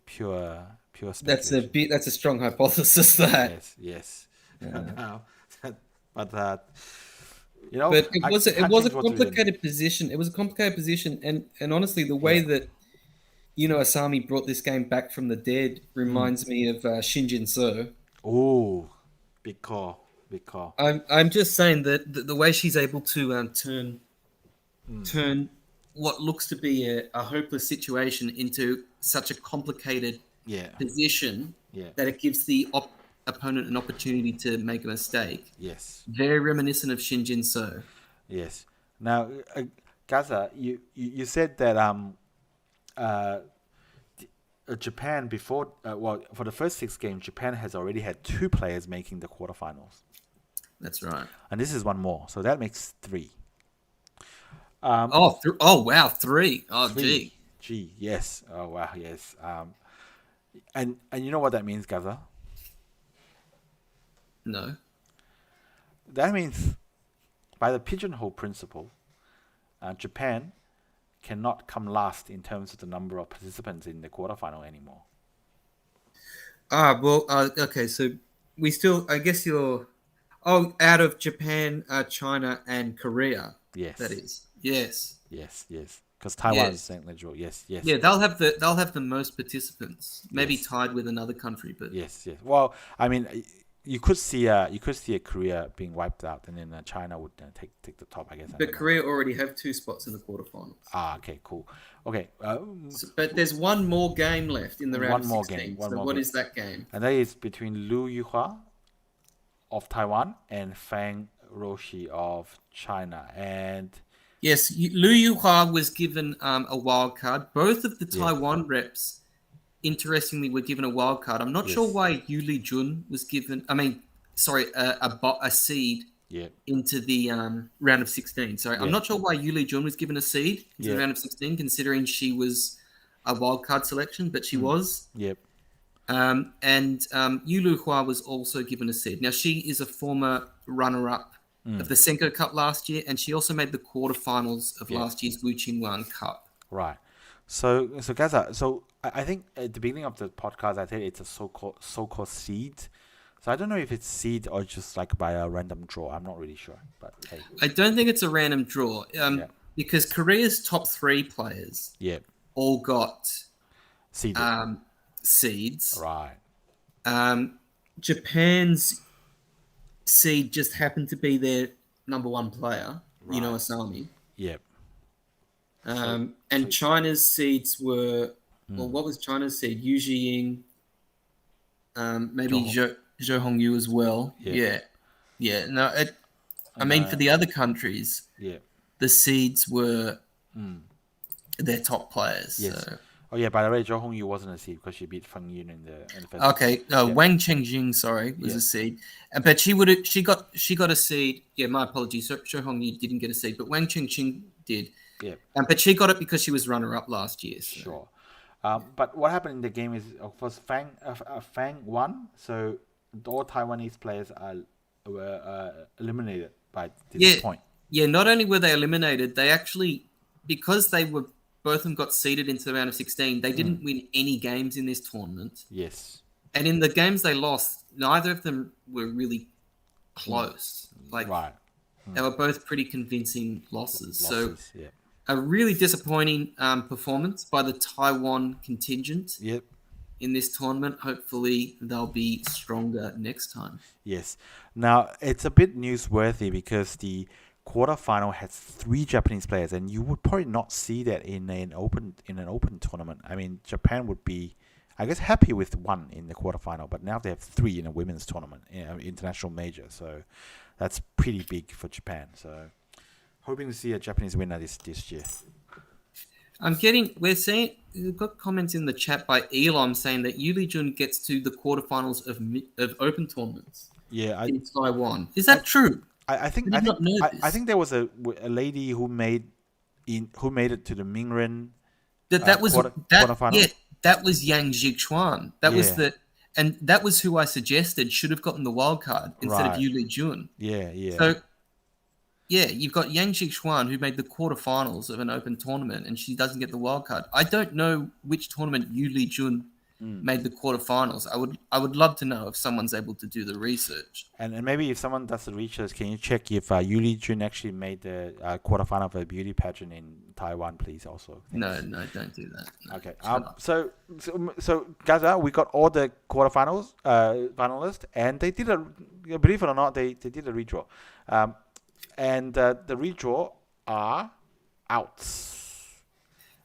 pure that's speculation. that's a strong hypothesis. That Yes. Yeah. But But it was a complicated position. It was a complicated position, and honestly, the way that Asami brought this game back from the dead reminds me of Shinjin So. Oh, big call. I'm just saying that the way she's able to turn what looks to be a hopeless situation into such a complicated position that it gives the opponent an opportunity to make a mistake. Yes. Very reminiscent of Shinjin So. Yes. Now, Gaza, you said that Japan before for the first 6 games, Japan has already had 2 players making the quarterfinals. That's right. And this is one more, so that makes 3. Oh wow, 3. Oh 3. Gee, yes. Oh wow, yes. And you know what that means, Gaza? No. That means by the pigeonhole principle, Japan cannot come last in terms of the number of participants in the quarterfinal anymore. Okay, so we still, I guess you're, out of Japan, China, and Korea. Yes. That is. Yes. Because Taiwan is St. Legion. Yes. Yeah, they'll have the most participants, maybe tied with another country, but yes. Well, I mean, you could see a Korea being wiped out, and then China would take the top, I guess. But Korea already have 2 spots in the quarterfinals. Okay, cool. Okay. But there's one more game left in the round of 16. What is that game? And that is between Liu Yuhua of Taiwan and Fang Rouxi of China. And yes, Liu Yuhua was given a wild card. Both of the Taiwan reps, interestingly, were given a wild card. I'm not sure why Yu Li Jun was given. A seed into the round of 16. Sorry, I'm not sure why Yu Li Jun was given a seed into the round of 16, considering she was a wild card selection, but she was. Yep. And Yu Lu Hua was also given a seed. Now, she is a former runner-up of the Senko Cup last year, and she also made the quarterfinals of last year's Qingyuan Cup. Right. So Gaza, I think at the beginning of the podcast, I said it's a so-called seed. So I don't know if it's seed or just like by a random draw. I'm not really sure. But hey. I don't think it's a random draw because Korea's top 3 players all got seeds. Right. Japan's seed just happened to be their number 1 player, Asami. Yep. And China's seeds were, what was China's seed? Yujin, maybe Zhou Hongyu as well. Yeah. No, for the other countries, the seeds were their top players. Yes. So. Oh yeah, by the way, Zhou Hongyu wasn't a seed because she beat Fang Yun in the first. Okay, Wang Chengjing, was a seed, but she got a seed. Yeah, my apologies. Zhou Hongyu didn't get a seed, but Wang Chengjing did. Yeah. But she got it because she was runner-up last year. So. Sure. But what happened in the game is, of course, Fang won. So all Taiwanese players were eliminated by this point. Yeah, not only were they eliminated, they actually, because they were both of them got seeded into the round of 16, they didn't win any games in this tournament. Yes. And in the games they lost, neither of them were really close. They were both pretty convincing losses. So a really disappointing performance by the Taiwan contingent in this tournament. Hopefully they'll be stronger next time. Yes. Now, it's a bit newsworthy because the quarterfinal has 3 Japanese players, and you would probably not see that in an open tournament. I mean, Japan would be, I guess, happy with 1 in the quarterfinal, but now they have 3 in a women's tournament, international major. So that's pretty big for Japan. So hoping to see a Japanese winner this year. We've got comments in the chat by Elon saying that Yu Jun gets to the quarterfinals of open tournaments Yeah, in Taiwan. Is that true? I think I did not know I this. think there was a lady who made it to the Mingren That was quarterfinal. Yeah, that was Yang Jichuan. That was Yeah. and that was who I suggested should have gotten the wild card instead of Right. Yu Jun. Yeah. So yeah, you've got Yang Jichuan who made the quarterfinals of an open tournament, and she doesn't get the wild card. I don't know which tournament Yu Jun made the quarterfinals. I would love to know if someone's able to do the research. And maybe if someone does the research, can you check if Yu Jun actually made the quarterfinal of a beauty pageant in Taiwan, please? Also. Thanks. No, don't do that. No, Okay. So Gaza, we got all the quarterfinals finalists, and they did believe it or not, they did a redraw, and the redraw are out.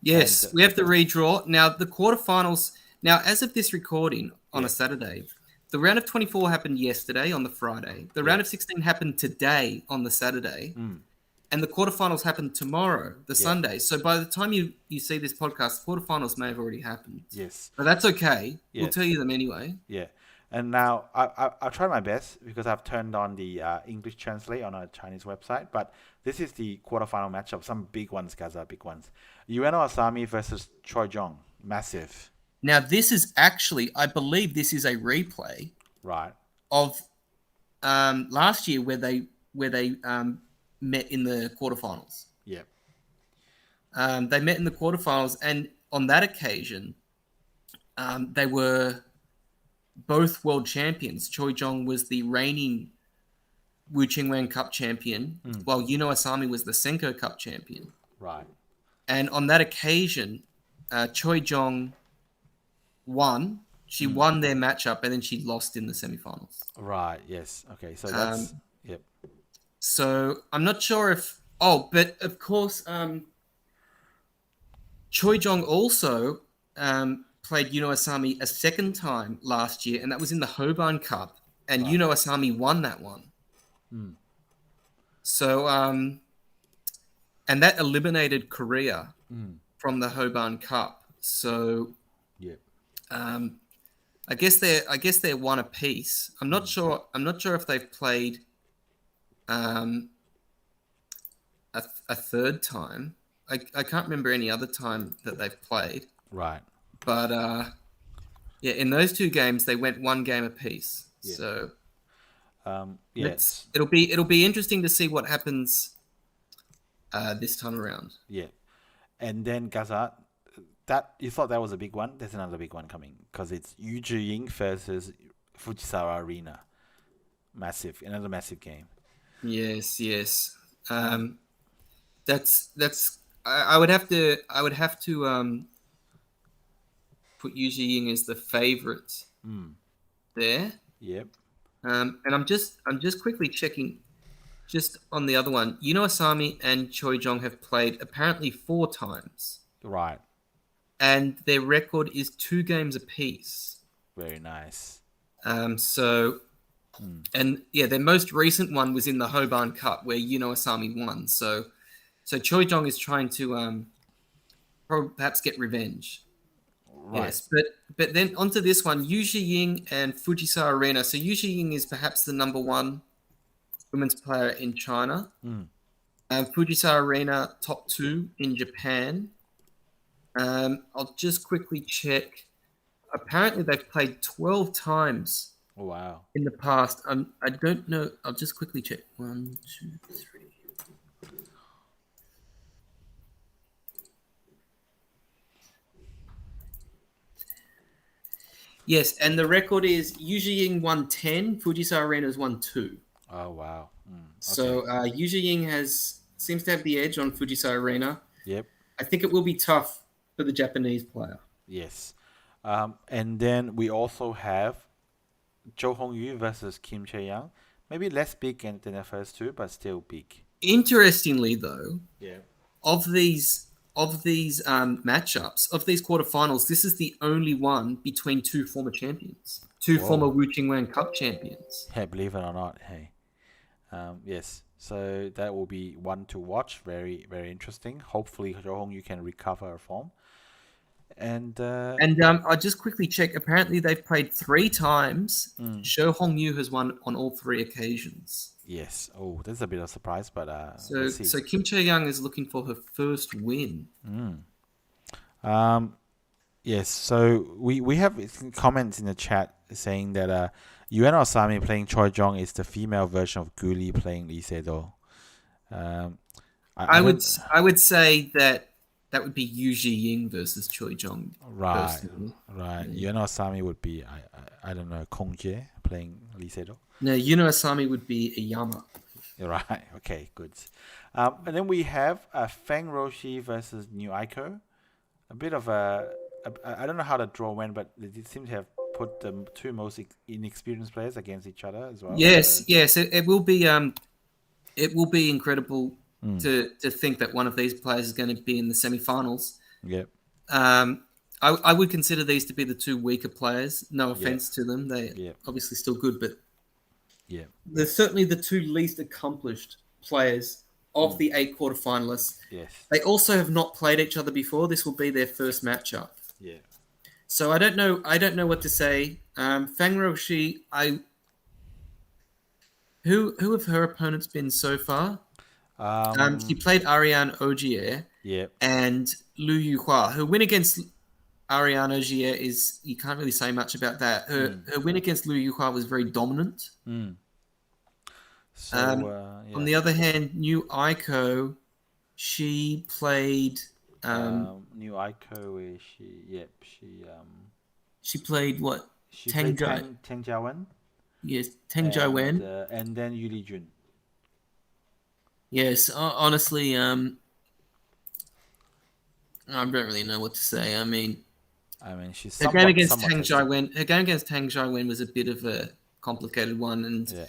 Yes, And, we have the redraw. Now, the quarterfinals, as of this recording on a Saturday, the round of 24 happened yesterday on the Friday. The round of 16 happened today on the Saturday. And the quarterfinals happened tomorrow, the Sunday. So by the time you see this podcast, quarterfinals may have already happened. Yes. But that's okay. Yes. We'll tell you them anyway. Yeah. And now I'll try my best because I've turned on the English translate on a Chinese website. But this is the quarterfinal matchup. Some big ones, guys, are big ones. Ueno Asami versus Choi Jeong. Massive. Now, this is actually, I believe this is a replay. Right. Of last year where they met in the quarterfinals. Yep. They met in the quarterfinals, and on that occasion, they were both world champions. Choi Jeong was the reigning Qingyuan Cup champion, while Ueno Asami was the Senko Cup champion. Right. And on that occasion, Choi Jeong won. She won their matchup, and then she lost in the semifinals. Right. Yes. Okay. So that's yep. So I'm not sure if. Oh, but of course, Choi Jeong also played Ueno Asami a second time last year, and that was in the Hoban Cup, and Ueno Asami won that one. So, and that eliminated Korea from the Hoban Cup. So, yep. I guess they're one apiece. I'm not sure if they've played a third time. I can't remember any other time that they've played. Right. But in those two games they went one game apiece. Yeah. So yes, it'll be interesting to see what happens this time around. Yeah, and then Gaza, that you thought that was a big one. There's another big one coming because it's Yujin versus Fujisawa Rina. Another massive game. Yes. That's. I would have to put Yujin as the favorite there. Yep. And I'm just quickly checking. Just on the other one, Ueno Asami and Choi Jeong have played apparently 4 times. Right. And their record is 2 games apiece. Very nice. And their most recent one was in the Hoban Cup where Ueno Asami won. So Choi Jeong is trying to perhaps get revenge. Right. Yes, but then onto this one, Yujin and Fujisawa Rina. So Yujin is perhaps the number 1 women's player in China. Fujisawa Rina, top 2 in Japan. I'll just quickly check. Apparently, they've played 12 times. Oh, wow. In the past. I don't know. I'll just quickly check. 1, 2, 3. Yes, and the record is Yujin won 10, Fujisawa Rina's won 2. Oh, wow. Okay. So Yujin seems to have the edge on Fujisawa Rina. Yep. I think it will be tough for the Japanese player. Yes. And then we also have Hongyu versus Kim Chae-young. Maybe less big than the first 2, but still big. Interestingly, though, of these matchups, of these quarterfinals, this is the only one between 2 former champions, 2 former Qingyuan Cup champions. Hey, believe it or not, hey. Yes, so that will be one to watch. Very, very interesting. Hopefully, Jeong you can recover her form. And And I just quickly check. Apparently, they've played 3 times. Hongyu has won on all 3 occasions. yes, oh, that's a bit of a surprise, but So, we'll see. so Kim Chae-young is looking for her first win. Yes, so we have comments in the chat saying that Ueno Asami playing Choi Jeong is the female version of Guli playing Lee Se-do. I would say that would be Yujin versus Choi Jeong. Right, personally. right. Ueno Asami would be I don't know, Ougier playing Lee Se-do. No, Yuno Asami would be Iyama. Right. Okay. Good. And then we have Fang Rouxi versus New Aiko. A bit of I don't know how the draw went, but they seem to have put the two most inexperienced players against each other as well. Yes. It will be incredible to think that one of these players is going to be in the semi-finals. Yep. I would consider these to be the two weaker players. No offense to them; they're obviously still good, but they're certainly the two least accomplished players of the 8 quarterfinalists. Yes. They also have not played each other before. This will be their first matchup. Yeah. So I don't know what to say. Fang Rouxi, who have her opponents been so far? She played Ariane Ougier. Yep. And Liu Yuhua. Her win against Ariane Ougier is, you can't really say much about that. Her win against Liu Yuhua was very dominant. So, on the other hand, New Aiko, she played. New Aiko is she? Yep, she played what? She played Tang Jiawen. Yes, Tang Jiawen. And then Yu Li Jun. Yes, honestly, I don't really know what to say. I mean, she's her game against Tang Jiawen. Her game against Tang Jiawen was a bit of a complicated one, and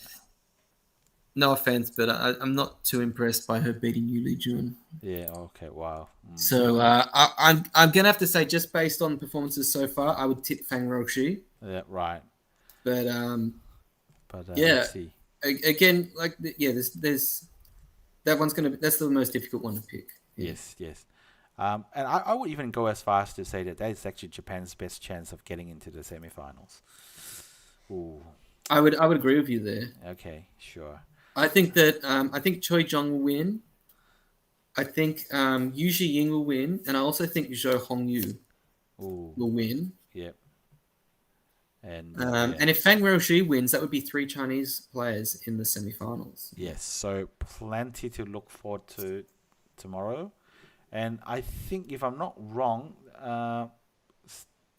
no offense, but I'm not too impressed by her beating Yu Li Jun. Yeah. Okay. Wow. So I'm gonna have to say, just based on performances so far, I would tip Fang Rouxi. Yeah. Right. But let's see. Again, there's that one's gonna be, that's the most difficult one to pick. Yeah. Yes. And I would even go as far as to say that is actually Japan's best chance of getting into the semifinals. Ooh. I would agree with you there. Okay, sure. I think that I think Choi Jeong will win. I think Yu Ying will win, and I also think Zhou Hongyu will win. Yep. And if Fang Rouxi wins, that would be 3 Chinese players in the semifinals. Yes, so plenty to look forward to tomorrow. And I think, if I'm not wrong,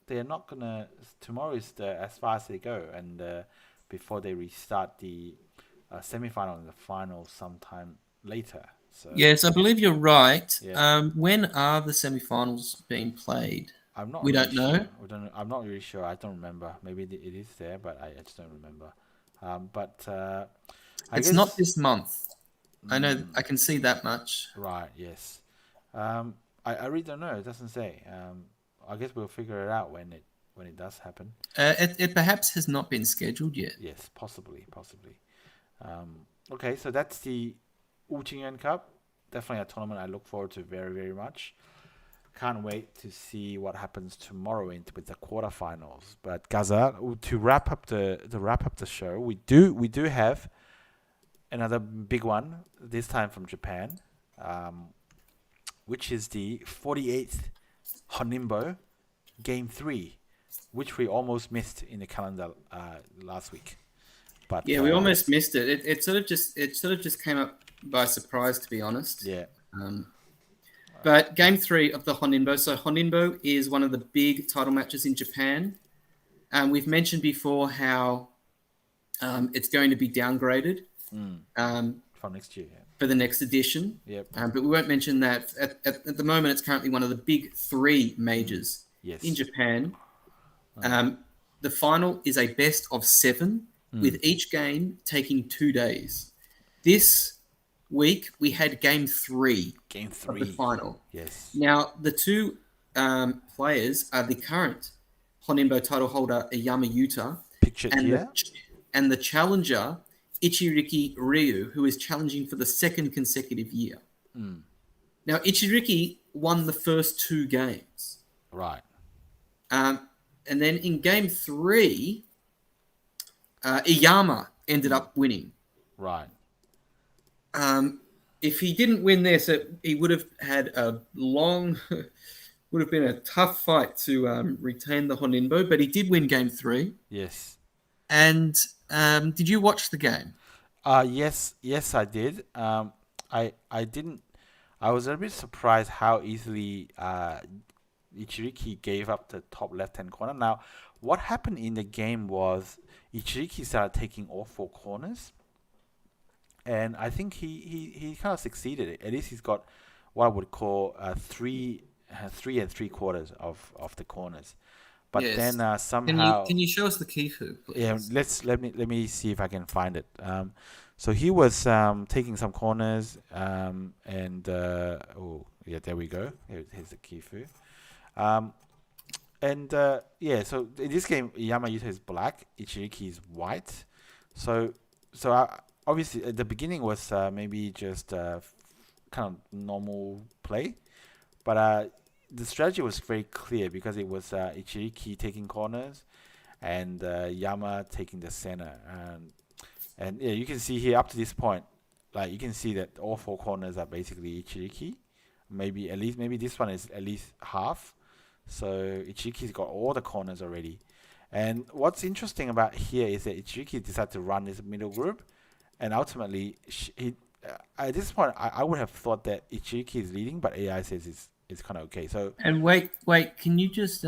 they're not gonna. Tomorrow is as far as they go, and before they restart the semi-final and the final sometime later. So yes, I believe you're right. Yeah. When are the semi-finals being played? We don't know. I'm not really sure. I don't remember. Maybe it is there, but I just don't remember. It's not this month. I know. I can see that much. Right. Yes. I really don't know. It doesn't say. I guess we'll figure it out when it does happen. It perhaps has not been scheduled yet. Yes, possibly. Okay, so that's the Qingyuan Cup. Definitely a tournament I look forward to very, very much. Can't wait to see what happens tomorrow with the quarterfinals. But Gaza, to wrap up the show, we do have another big one this time from Japan, which is the 48th Honinbo Game 3, which we almost missed in the calendar last week. But yeah, we almost missed it. It sort of just came up by surprise, to be honest. Yeah. But Game 3 of the Honinbo. So Honinbo is one of the big title matches in Japan. We've mentioned before how it's going to be downgraded for next year. For the next edition. Yep. But we won't mention that. At the moment, it's currently one of the big 3 majors in Japan. The final is a best of 7, with each game taking 2 days. This week, we had Game 3 of the final. Yes. Now, the 2 players are the current Honinbo title holder, Iyama Yuta. Pictured here. And the challenger Ichiriki Ryo, who is challenging for the second consecutive year. Now, Ichiriki won the first 2 games. Right. And then in game 3, Iyama ended up winning. Right. If he didn't win this, he would have had a long, would have been a tough fight to retain the Honinbo, but he did win game 3. Yes. And did you watch the game? Yes, I did. I didn't. I was a bit surprised how easily Ichiriki gave up the top left-hand corner. Now, what happened in the game was Ichiriki started taking all 4 corners, and I think he kind of succeeded. At least he's got what I would call 3 3/3 of the corners. But Yes. then somehow, Can you show us the Kifu, please? yeah, let me see if I can find it. So he was taking some corners, and oh yeah, there we go. Here's the Kifu. Yeah, so in this game, Iyama Yuta is black, Ichiriki is white. So obviously at the beginning was maybe just kind of normal play, but the strategy was very clear because it was Ichiriki taking corners and Yama taking the center. And yeah, you can see here up to this point, like you can see that all 4 corners are basically Ichiriki. Maybe this one is at least half. So Ichiriki's got all the corners already. And what's interesting about here is that Ichiriki decided to run this middle group, and ultimately at this point I would have thought that Ichiriki is leading, but AI says it's kind of okay. So and wait, can you just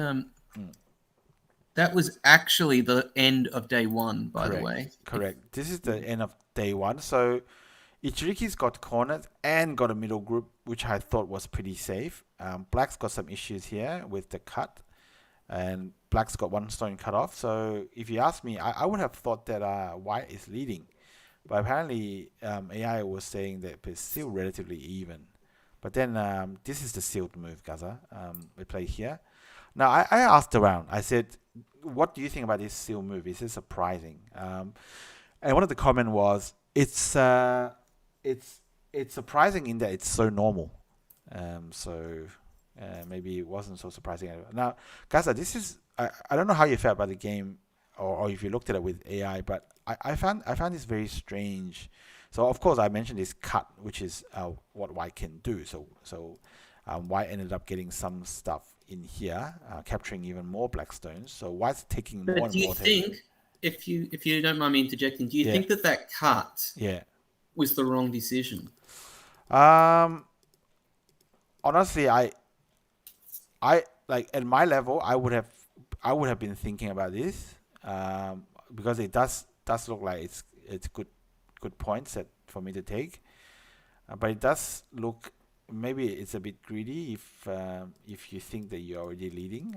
that was actually the end of day 1, by the way. Correct. This is the end of day 1. So Ichiriki's got corners and got a middle group, which I thought was pretty safe. Black's got some issues here with the cut, and Black's got 1 stone cut off. So if you ask me, I would have thought that White is leading, but apparently AI was saying that it's still relatively even. But then this is the sealed move, Gaza. We play here. Now I asked around. I said, "What do you think about this sealed move? Is it surprising?" And one of the comment was, "It's surprising in that it's so normal." Maybe it wasn't so surprising. Now, Gaza, this is I don't know how you felt about the game, or if you looked at it with AI, but I found this very strange. So of course I mentioned this cut, which is what White can do. So White ended up getting some stuff in here, capturing even more black stones. So White's taking more and more. Do you think, if you don't mind me interjecting, do you think that cut was the wrong decision? Honestly, I like at my level, I would have been thinking about this, because it does look like it's good points for me to take, but it does look, maybe it's a bit greedy if you think that you're already leading.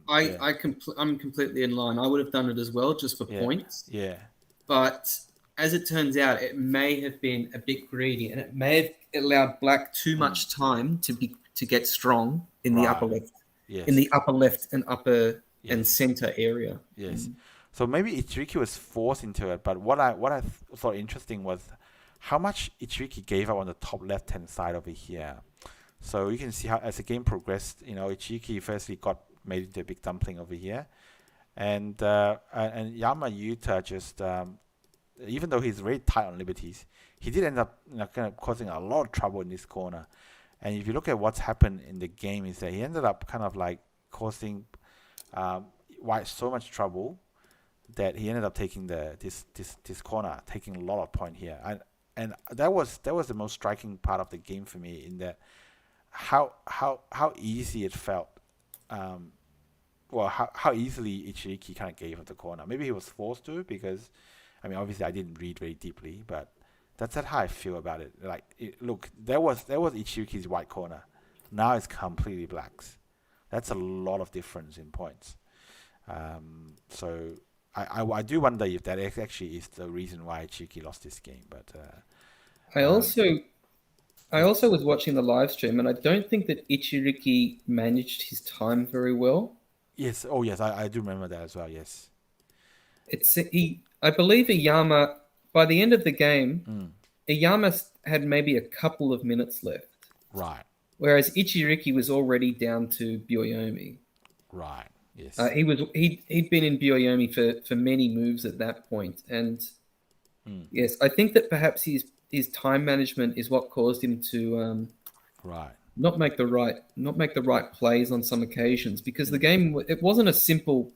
I'm completely in line. I would have done it as well, just for points. Yeah. But as it turns out, it may have been a bit greedy, and it may have allowed Black too much time to get strong in the upper left. Yes. In the upper left and upper and center area. Yes. So maybe Ichiriki was forced into it, but what I thought interesting was how much Ichiriki gave up on the top left-hand side over here. So you can see how as the game progressed, Ichiriki firstly got made into a big dumpling over here, and Iyama Yuta just even though he's very tight on liberties, he did end up kind of causing a lot of trouble in this corner. And if you look at what's happened in the game, is that he ended up kind of like causing White so much trouble that he ended up taking this corner, taking a lot of point here. And that was the most striking part of the game for me, in that how easy it felt. How easily Ichiriki kind of gave up the corner. Maybe he was forced to, because obviously I didn't read very deeply, but that's how I feel about it. Like, look, there was Ichiriki's white corner. Now it's completely Black's. That's a lot of difference in points. So I do wonder if that actually is the reason why Ichiriki lost this game. But I also was watching the live stream, and I don't think that Ichiriki managed his time very well. Yes. Oh, yes. I do remember that as well. Yes. I believe Iyama by the end of the game, Iyama had maybe a couple of minutes left. Right. Whereas Ichiriki was already down to Byoyomi. Right. Yes. He'd been in Byoyomi for many moves at that point, and yes, I think that perhaps his time management is what caused him to right. not make the right plays on some occasions, because the game, it wasn't a simple.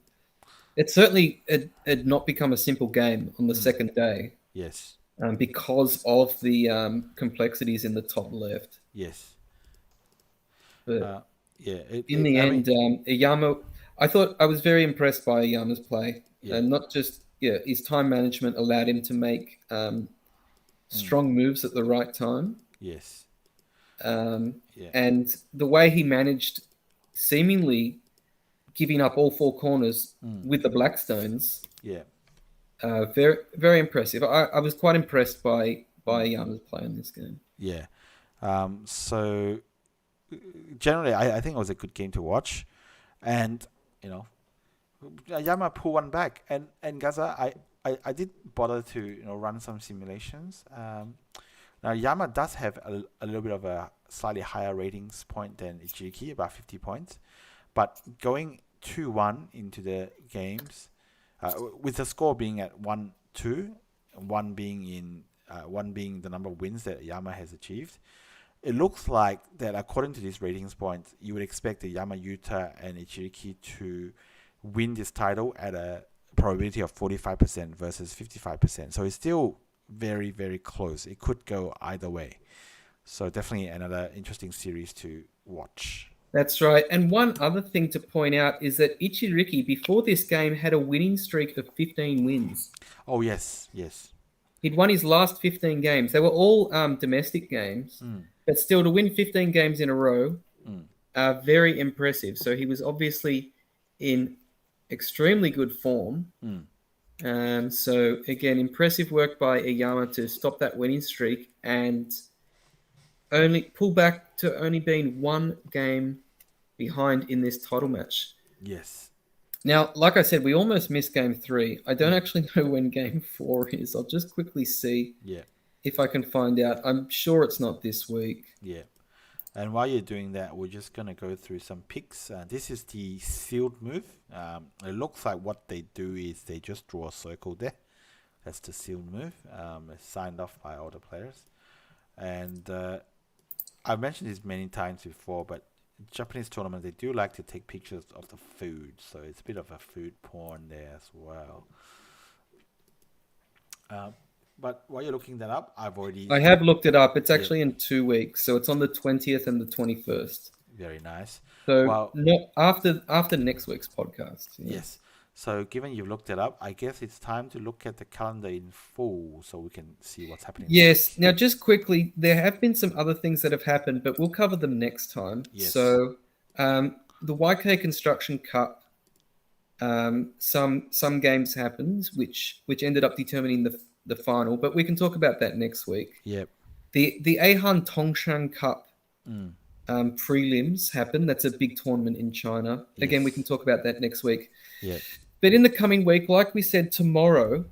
It certainly had not become a simple game on the second day. Yes. Because of the complexities in the top left. Yes. But in the end, Iyama, I was very impressed by Iyama's play. And not just, his time management allowed him to make strong moves at the right time. Yes. And the way he managed seemingly giving up all four corners with the Blackstones. Yeah. Very, very impressive. I was quite impressed by Iyama's play in this game. Yeah. So generally, I think it was a good game to watch, and Iyama pulled one back, and Gaza, I did bother to run some simulations. Now Yama does have a little bit of a slightly higher ratings point than Ichiriki, about 50 points, but going 2-1 into the games. With the score being at 1-2, one being the number of wins that Iyama has achieved, it looks like that according to these ratings points, you would expect the Iyama Yuta and Ichiriki to win this title at a probability of 45% versus 55%. So it's still very, very close. It could go either way. So definitely another interesting series to watch. That's right. And one other thing to point out is that Ichiriki, before this game, had a winning streak of 15 wins. Oh, yes, yes. He'd won his last 15 games. They were all domestic games, but still to win 15 games in a row, very impressive. So he was obviously in extremely good form. So, again, impressive work by Iyama to stop that winning streak and only pull back to only being one game behind in this title match. Yes. Now, like I said, we almost missed game 3. I don't actually know when game 4 is. I'll just quickly see if I can find out. I'm sure it's not this week. Yeah. And while you're doing that, we're just going to go through some picks. This is the sealed move. It looks like what they do is they just draw a circle there. That's the sealed move. It's signed off by all the players. And I've mentioned this many times before, but Japanese tournaments, they do like to take pictures of the food. So it's a bit of a food porn there as well. But while you're looking that up, I have looked it up. It's actually in 2 weeks. So it's on the 20th and the 21st. Very nice. So after next week's podcast. Yes. So given you've looked it up, I guess it's time to look at the calendar in full so we can see what's happening. Yes. Now, just quickly, there have been some other things that have happened, but we'll cover them next time. Yes. So the Weiqi Construction Cup, some games happened, which ended up determining the final, but we can talk about that next week. Yep. The Eihan Tongshan Cup prelims happened. That's a big tournament in China. Yes. Again, we can talk about that next week. Yep. But in the coming week, like we said, tomorrow,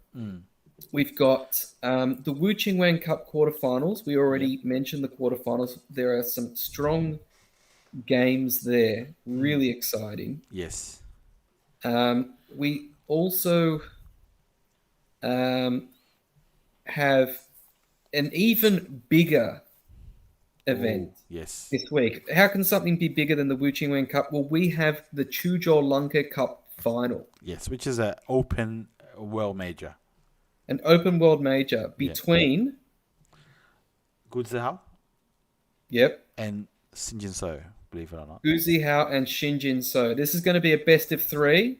we've got the Qingyuan Cup quarterfinals. We already mentioned the quarterfinals. There are some strong games there, really exciting. Yes. We also have an even bigger event this week. How can something be bigger than the Qingyuan Cup? Well, we have the Chuzhou Lanka Cup final. Yes, which is an open world major. An open world major between Guzhou Yep. and Xinjiang, believe it or not. Guzhou and Xinjiang. This is going to be a best of 3.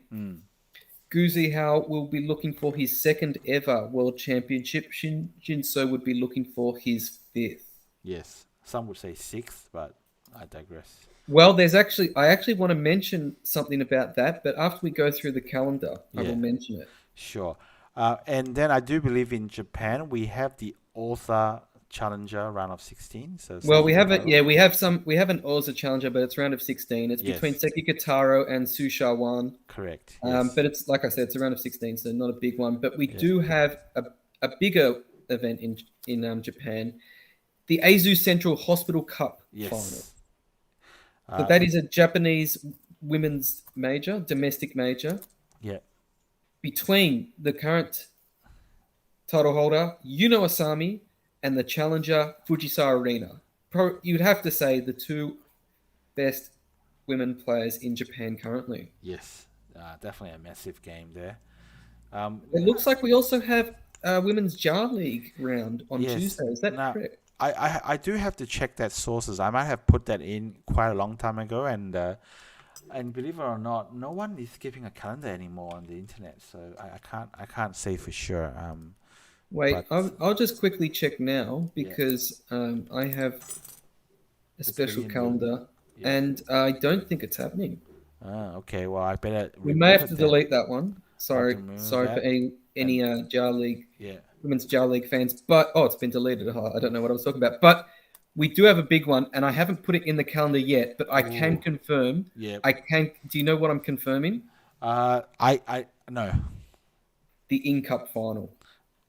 Guzhou will be looking for his 2nd ever world championship. Xinjiang would be looking for his 5th. Yes. Some would say 6th, but I digress. Well, I actually want to mention something about that, but after we go through the calendar, I will mention it. Sure. And then I do believe in Japan we have the author challenger round of 16. So we have it. Yeah, we have an author challenger, but it's round of 16. It's between Seki Kataro and Su Shawan. Correct. But it's like I said, it's a round of 16, so not a big one. But we do have a bigger event in Japan, the Aizu Central Hospital Cup final. So that is a Japanese women's major, domestic major. Yeah. Between the current title holder, Asami, and the challenger, Fujisawa Rina. You'd have to say the two best women players in Japan currently. Yes. Definitely a massive game there. It looks like we also have a Women's Jar League round on Tuesday. Is that correct? I do have to check that sources. I might have put that in quite a long time ago, and believe it or not, no one is keeping a calendar anymore on the internet, so I can't say for sure. Wait, I'll just quickly check now because I have a special calendar, and I don't think it's happening. Okay. Well, I better. We may have to delete that one. Sorry for any Jar League, Women's Jar League fans. But it's been deleted. I don't know what I was talking about. But we do have a big one, and I haven't put it in the calendar yet. But I can confirm. Yeah. I can. Do you know what I'm confirming? I no. The In Cup final.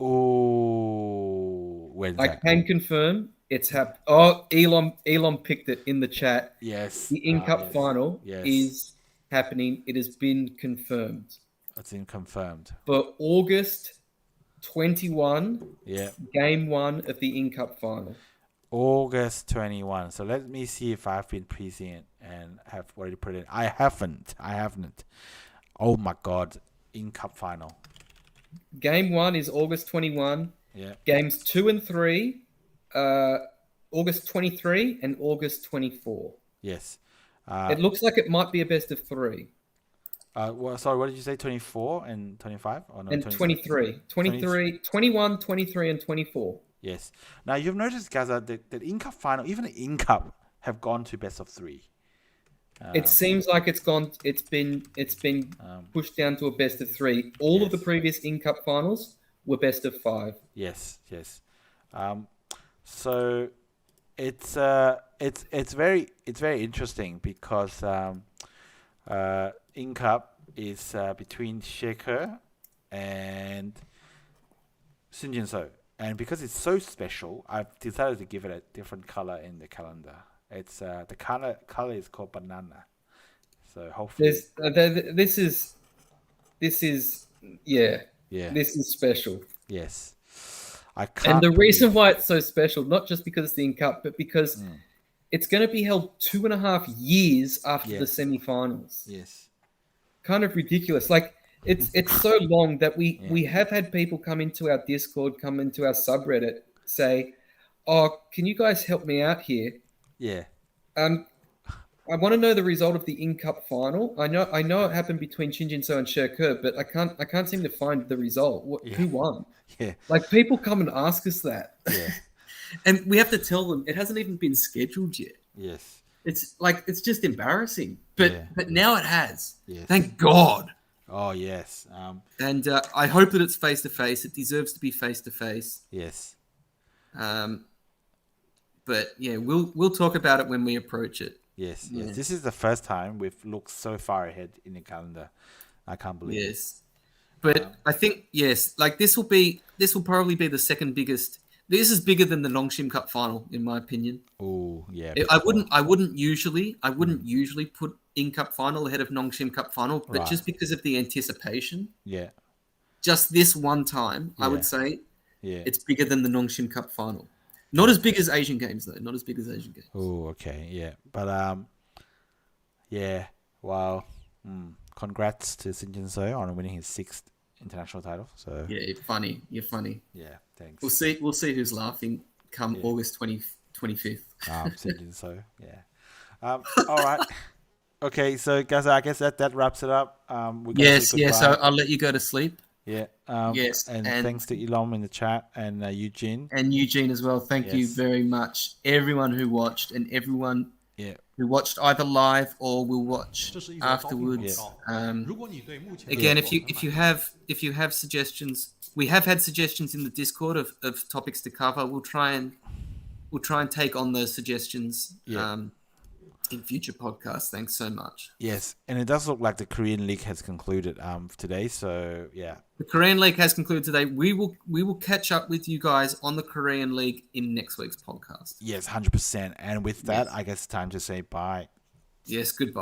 Oh, when's I can confirm it's happened. Oh, Elon picked it in the chat. Yes. The In Cup final is happening. It has been confirmed. It's been confirmed. For August 21, game 1 of the In Cup final. August 21. So let me see if I've been preseeing it and have already put it in. I haven't. Oh my God. In Cup final. Game 1 is August 21. Yeah. Games 2 and 3, August 23 and August 24. Yes. It looks like it might be a best of 3. Sorry, what did you say? 24 and 25? Oh, no, and 23. 21, 23, and 24. Yes. Now, you've noticed, guys, that the In Cup final, even the In Cup, have gone to best of 3. It seems like it's been pushed down to a best of 3. All of the previous In Cup finals were best of 5. Yes. So it's very interesting because In Cup is between Shaker and Shinjin-so, and because it's so special, I've decided to give it a different color in the calendar. It's the color is called banana. So hopefully this is This is special. Yes. I can't. And the reason why it's so special, not just because it's the In Cup, but because it's going to be held 2.5 years after the semi-finals. Yes. Kind of ridiculous. Like it's so long that we have had people come into our Discord, come into our subreddit, say, "Oh, can you guys help me out here? Yeah. I want to know the result of the In Cup final. I know it happened between Shinjin-so and Shirker, but I can't seem to find the result. Who won? Yeah. Like people come and ask us that. Yeah. And we have to tell them it hasn't even been scheduled yet. Yes. It's just embarrassing. But now it has. Yes. Thank God. Oh yes. And I hope that it's face to face. It deserves to be face to face. Yes. But yeah, we'll talk about it when we approach it. Yes. Yes. This is the first time we've looked so far ahead in the calendar. I can't believe it. Yes. But I think like this will probably be the second biggest. This is bigger than the Nongshim Cup final, in my opinion. Oh yeah. I wouldn't usually put In Cup final ahead of Nongshim Cup final, but just because of the anticipation. Yeah. Just this one time, I would say, it's bigger than the Nongshim Cup final. Not as big as Asian Games though. Not as big as Asian Games. Oh okay. Yeah. But yeah. Wow. Congrats to Shinjin-so on winning his 6th international title. So yeah, you're funny. Yeah, thanks. We'll see who's laughing come August 25th. Shinjin-so, yeah. All right. Okay, so guys, I guess that wraps it up. Yes. I'll let you go to sleep. Yeah. Yes. And thanks to Ilom in the chat and Eugene. And Eugene as well. Thank you very much, everyone who watched and everyone who watched either live or will watch afterwards. Again, if you have suggestions, we have had suggestions in the Discord of topics to cover. We'll try and take on those suggestions. in future podcasts. Thanks so much. Yes, and it does look like the Korean League has concluded today. So yeah, the Korean League has concluded today. We will catch up with you guys on the Korean League in next week's podcast. Yes, 100%. And with that, I guess it's time to say bye. Yes, goodbye.